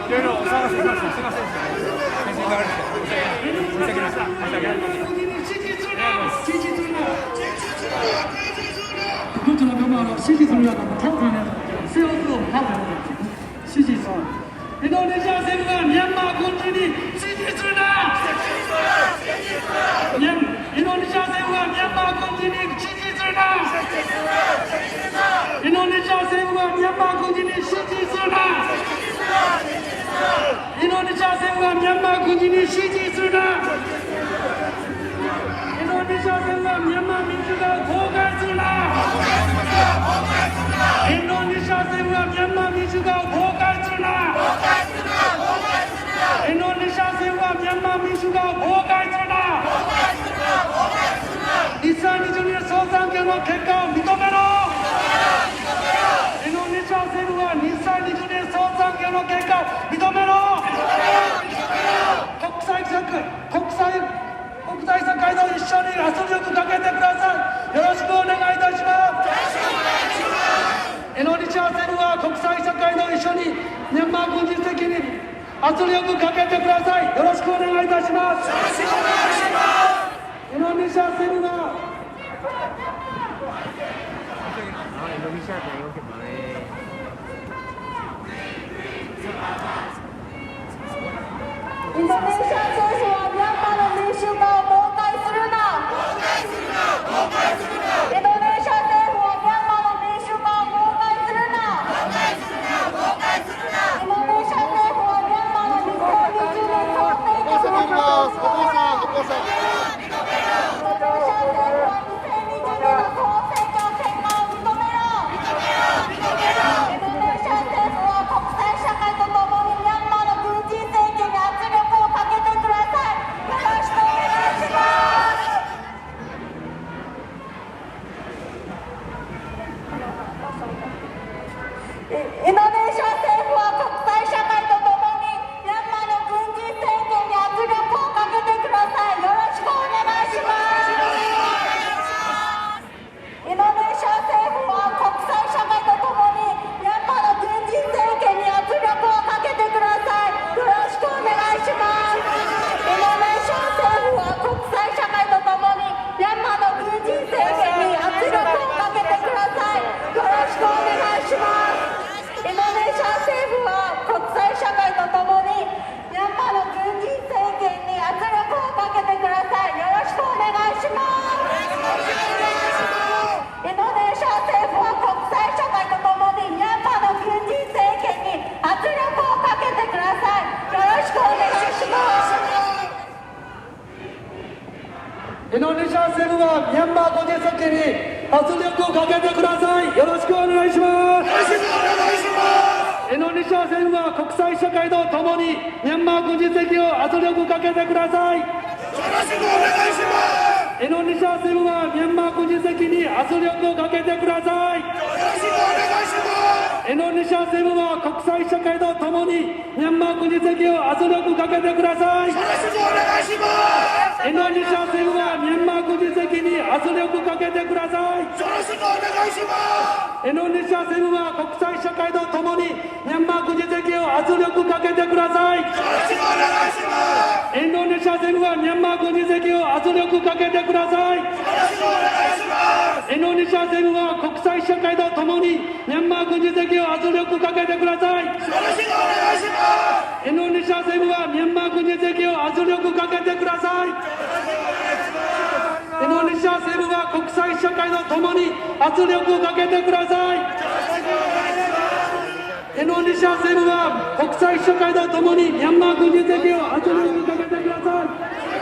いろいろお騒がせしました。すいませんでした。先生が悪くて申し訳ない。申し訳ない。こちらでも支持するようなトップにCO2をまず支持する。インドネシア政府がミャンマー軍人に支持するな。インドネシア政府がミャンマー軍人に支持するな。インドネシア政府がミャンマー軍人に支持するな。インドネシア政府がミャンマー軍人に支持するな。インドネシア政府がミャンマー民主化を崩壊するな。インドネシア政府がミャンマー民主化を崩壊するな。インドネシア政府がミャンマー民主化を崩壊するな。2022年総選挙の結果を認めろ。インドネシア政府が2020年総選挙の結果を認めろ。国際社会と一緒に圧力かけてください。よろしくお願いいたします。インドネシア政府は国際社会と一緒にミャンマー軍事的に圧力かけてください。よろしくお願いいたします。インドネシア政府がインドネシア政府はミャンマーの民主化を崩壊するな。インドネシア政府はミャンマーの民主化を崩壊するな。インドネシア政府はミャンマーの2020年総選挙の結果を認めろ。インドネシア政府は2020年の総選挙の結果を認めろ。インドネシア政府は国際社会とともにミャンマーの軍人政権に圧力をかけてください。よろしくお願いします。インドネシア政府は国際社会とともにミャンマーの軍人政権に圧力をかけてください。よろしくお願いします。インドネシア政府は国際社会とともにミャンマーの軍人政権に圧力をかけてください。よろしくお願いします。インドネシア政府は国際社会とともにミャンマーの軍人政権に圧力をかけてください。よろしくお願いします。インドネシア政府は国際社会とともにミャンマーの軍人政権に圧力をかけてください。よろしくお願いします。インドネシア政府は国際社会とともにミャンマーの軍人政権に圧力をかけてください。よろしくお願いします。インドネシア政府はミャンマー軍人政権に圧力をかけてください。よろしくお願いします。インドネシア政府は国際社会とともにミャンマー軍人政権を圧力をかけてください。よろしくお願いします。インドネシア政府はミャンマー軍人政権に圧力をかけてください。よろしくお願いします。インドネシア政府は国際社会とともにミャンマー軍人政権を圧力をかけてください。よろしくお願いします。インドネシア政府はミャンマー軍人政権に圧力をかけてください。よろしくお願いします。インドネシア政府は国際社会とともにミャンマー軍人政権を圧力をかけてください。よろしくお願いします。インドネシア政府はミャンマー軍人政権を圧力をかけてください。よろしくお願いします。インドネシア政府は国際社会とともにミャンマー軍人政権を圧力をかけてください。よろしくお願いします。インドネシア政府はミャンマー軍人政権を圧力をかけてください。よろしくお願いします。インドネシア政府は国際社会とともに圧力をかけてください。よろしくお願いします。インドネシア政府は国際社会とともにミャンマー軍人政権を圧力をかけてください。よろ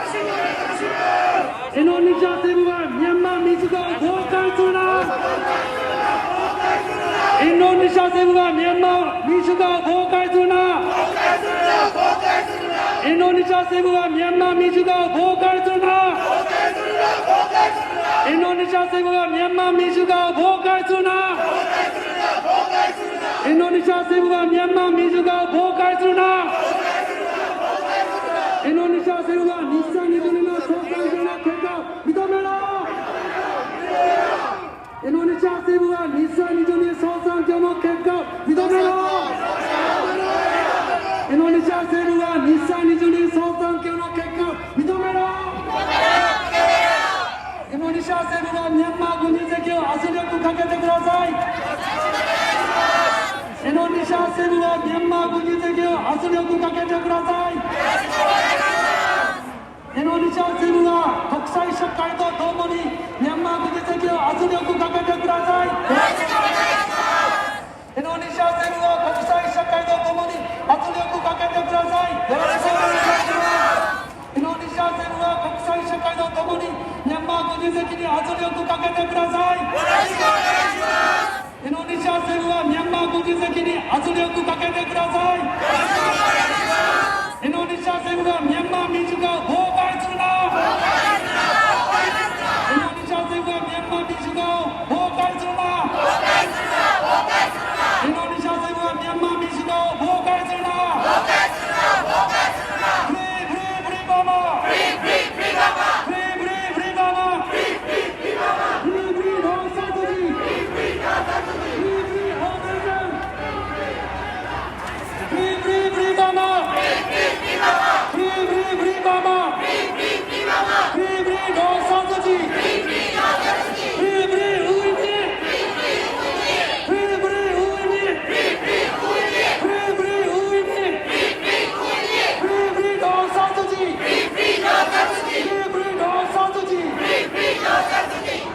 しくお願いします。インドネシア政府はミャンマー民主化を崩壊するな。インドネシア政府はミャンマー民主化を崩壊するな。インドネシア政府はミャンマー民主化を崩壊するな。インドネシア政府がミャンマー民主化を妨害するな。インドネシア政府がミャンマー民主化を妨害するな。インドネシア政府が日産20年の総裁選の結果を認めろ。インドネシア政府が日産20年総裁選の結果を認めろ。インドネシア政府が日産20年総裁選の結果を認めろ。インドネシア政府がミャンマー軍事席を圧力かけてください。インドネシア政府がミャンマー軍事席を圧力かけてください。インドネシア政府が国際社会とともにミャンマー軍事席を圧力かけてください。インドネシア政府が国際社会とともに圧力かけてください。よろしくお願いします。インドネシア政府が国際社会とともにミャンマー軍事席に圧力かけてください。よろしくお願いします。インドネシア政府はミャンマー軍事席に圧力かけてください。よろしくお願いします。インドネシア政府がミャンマー民主化を妨害するな。インドネシア政府がミャンマー民主化を妨害するな。インドネシア政府がミャンマー民主化を妨害するな。フリーフリーフリーバーマー。フリーフリーフリーバーマー。フリーフリーフリーバーマー。フリーフリーフリーバーマー。フリーフリーローサートジー。フリーフリーローサートジー。フリーフリーホームズン。フリーフリーフリーバーマー。フリーフリーフリーバーマー。フリーフリーフリーバーマー。フリーフリーフリーバーマー。フリーフリーローサートジー。フリーフリーローサートジー。フリーフリーウイニー。フリーフリーウイニー。フリーフリーウイニー。フリーフリーウイニー。フリーフリーウイニー。フリーフリーローサートジー。フリーフリーローサートジー。フリーフリーローサートジー。フリーフリーローサートジー。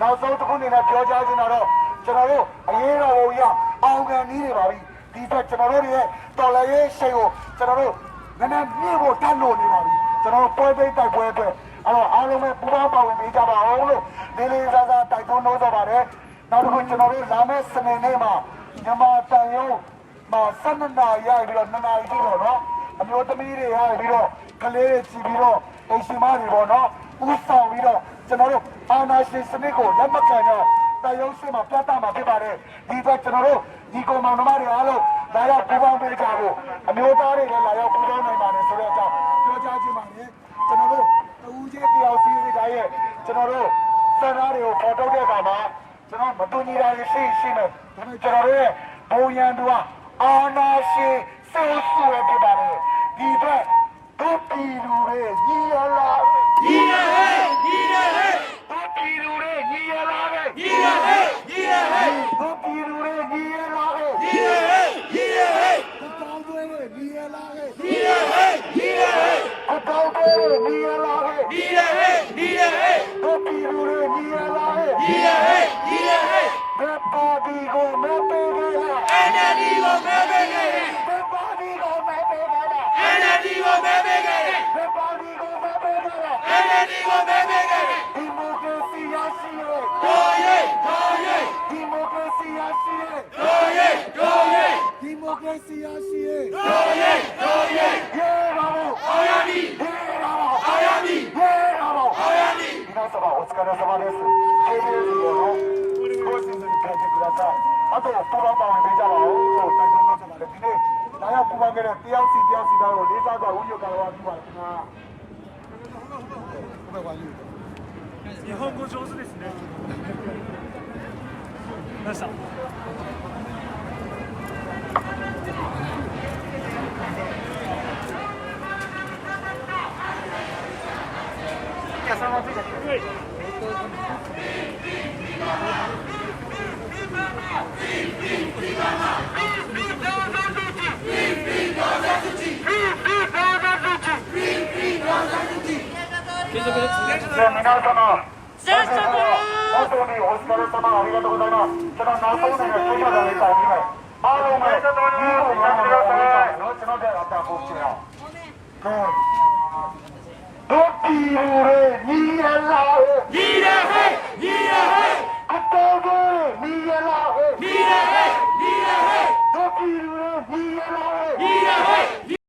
နောက်ဆုံးတစ်ခုအနေနဲ့ပြောကြားချင်တာတော့ကျွန်တော်တို့အရေးတော်ပုံရအောင်ခံနည်းတွေပါပြီဒီအတွက်ကျွန်တော်တို့ရဲ့တော်လှန်ရေးရှိန်ကိုကျွန်တော်တို့နည်းနည်းမြင့်ဖို့တတ်လို့နေပါပြီကျွန်တော်တို့ပွဲသိတိုက်ပွဲအတွက်အဲ့တော့အားလုံးပဲပူးပေါင်းပါဝင်ပေးကြပါအောင်လို့လေးလေးစားစားတိုက်တွန်းလို့ဆိုပါတယ်နောက်တစ်ခုကျွန်တော်တို့လာမယ့်စနေနေ့မှာမြန်မာတန်ရုံးမှာ12နာရီရပြီးတော့2နာရီတိတော့เนาะအမျိုးသမီးတွေရပြီးတော့ကလေးတွေကြည့်ပြီးတော့အိမ်ရှင်မတွေပေါ့เนาะဦးဆောင်ပြီးတော့ကျွန်တော်တို့အာဏာရှင်စနစ်ကိုလက်မခံကြတရုတ်စစ်မှာပြတ်သားမှာဖြစ်ပါတယ်ဒီအတွက်ကျွန်တော်တို့ဒီကောင်မောင်နှမတွေအားလုံးလာရောက်ပူးပေါင်းပေးကြဖို့အမျိုးသားတွေလည်းလာရောက်ပူးပေါင်းနိုင်ပါတယ်ဆိုတဲ့အကြောင်းပြောကြားခြင်းပါတယ်ကျွန်တော်တို့တူးချင်းတယောက်စီးစီးတိုင်းရဲ့ကျွန်တော်တို့စံသားတွေကိုပေါ်ထုတ်တဲ့အခါမှာကျွန်တော်မတူညီတာရှိမယ်ဒါပေမဲ့ကျွန်တော်တို့ရဲ့ဘုံရန်သူကအာဏာရှင်စေဆူရဖြစ်ပါတယ်ဒီအတွက်တို့ပြည်သူတွေညီရလားညီရဟဲ့ညီရဟဲ့တို့ပြည်သူတွေညီရလားပဲညီရဟဲ့ညီရဟဲ့モクラシー発信へどうイエイ皆様お疲れ様です。KBSの少しずつ帰ってください。あとပူバンバンをメジャーはတိုတိုက်တွန်းလို့ဆိုတာလေဒီနေ့လာရောက်ပူပန်ခဲ့တဲ့တယောက်စီတိုင်းကိုလေးစားစွာဝန်းရကာဝါပြုပါခင်ဗျာ ဘယ်ဝါယူ 日本語上手ですね。どうした。いやそのままついてって皆様本当にお疲れ様ありがとうございます。저는나서운에게계셔야되니까마음에 이유를 말하고 너처럼에 갖다 봅시다. 그 도끼를 니엘라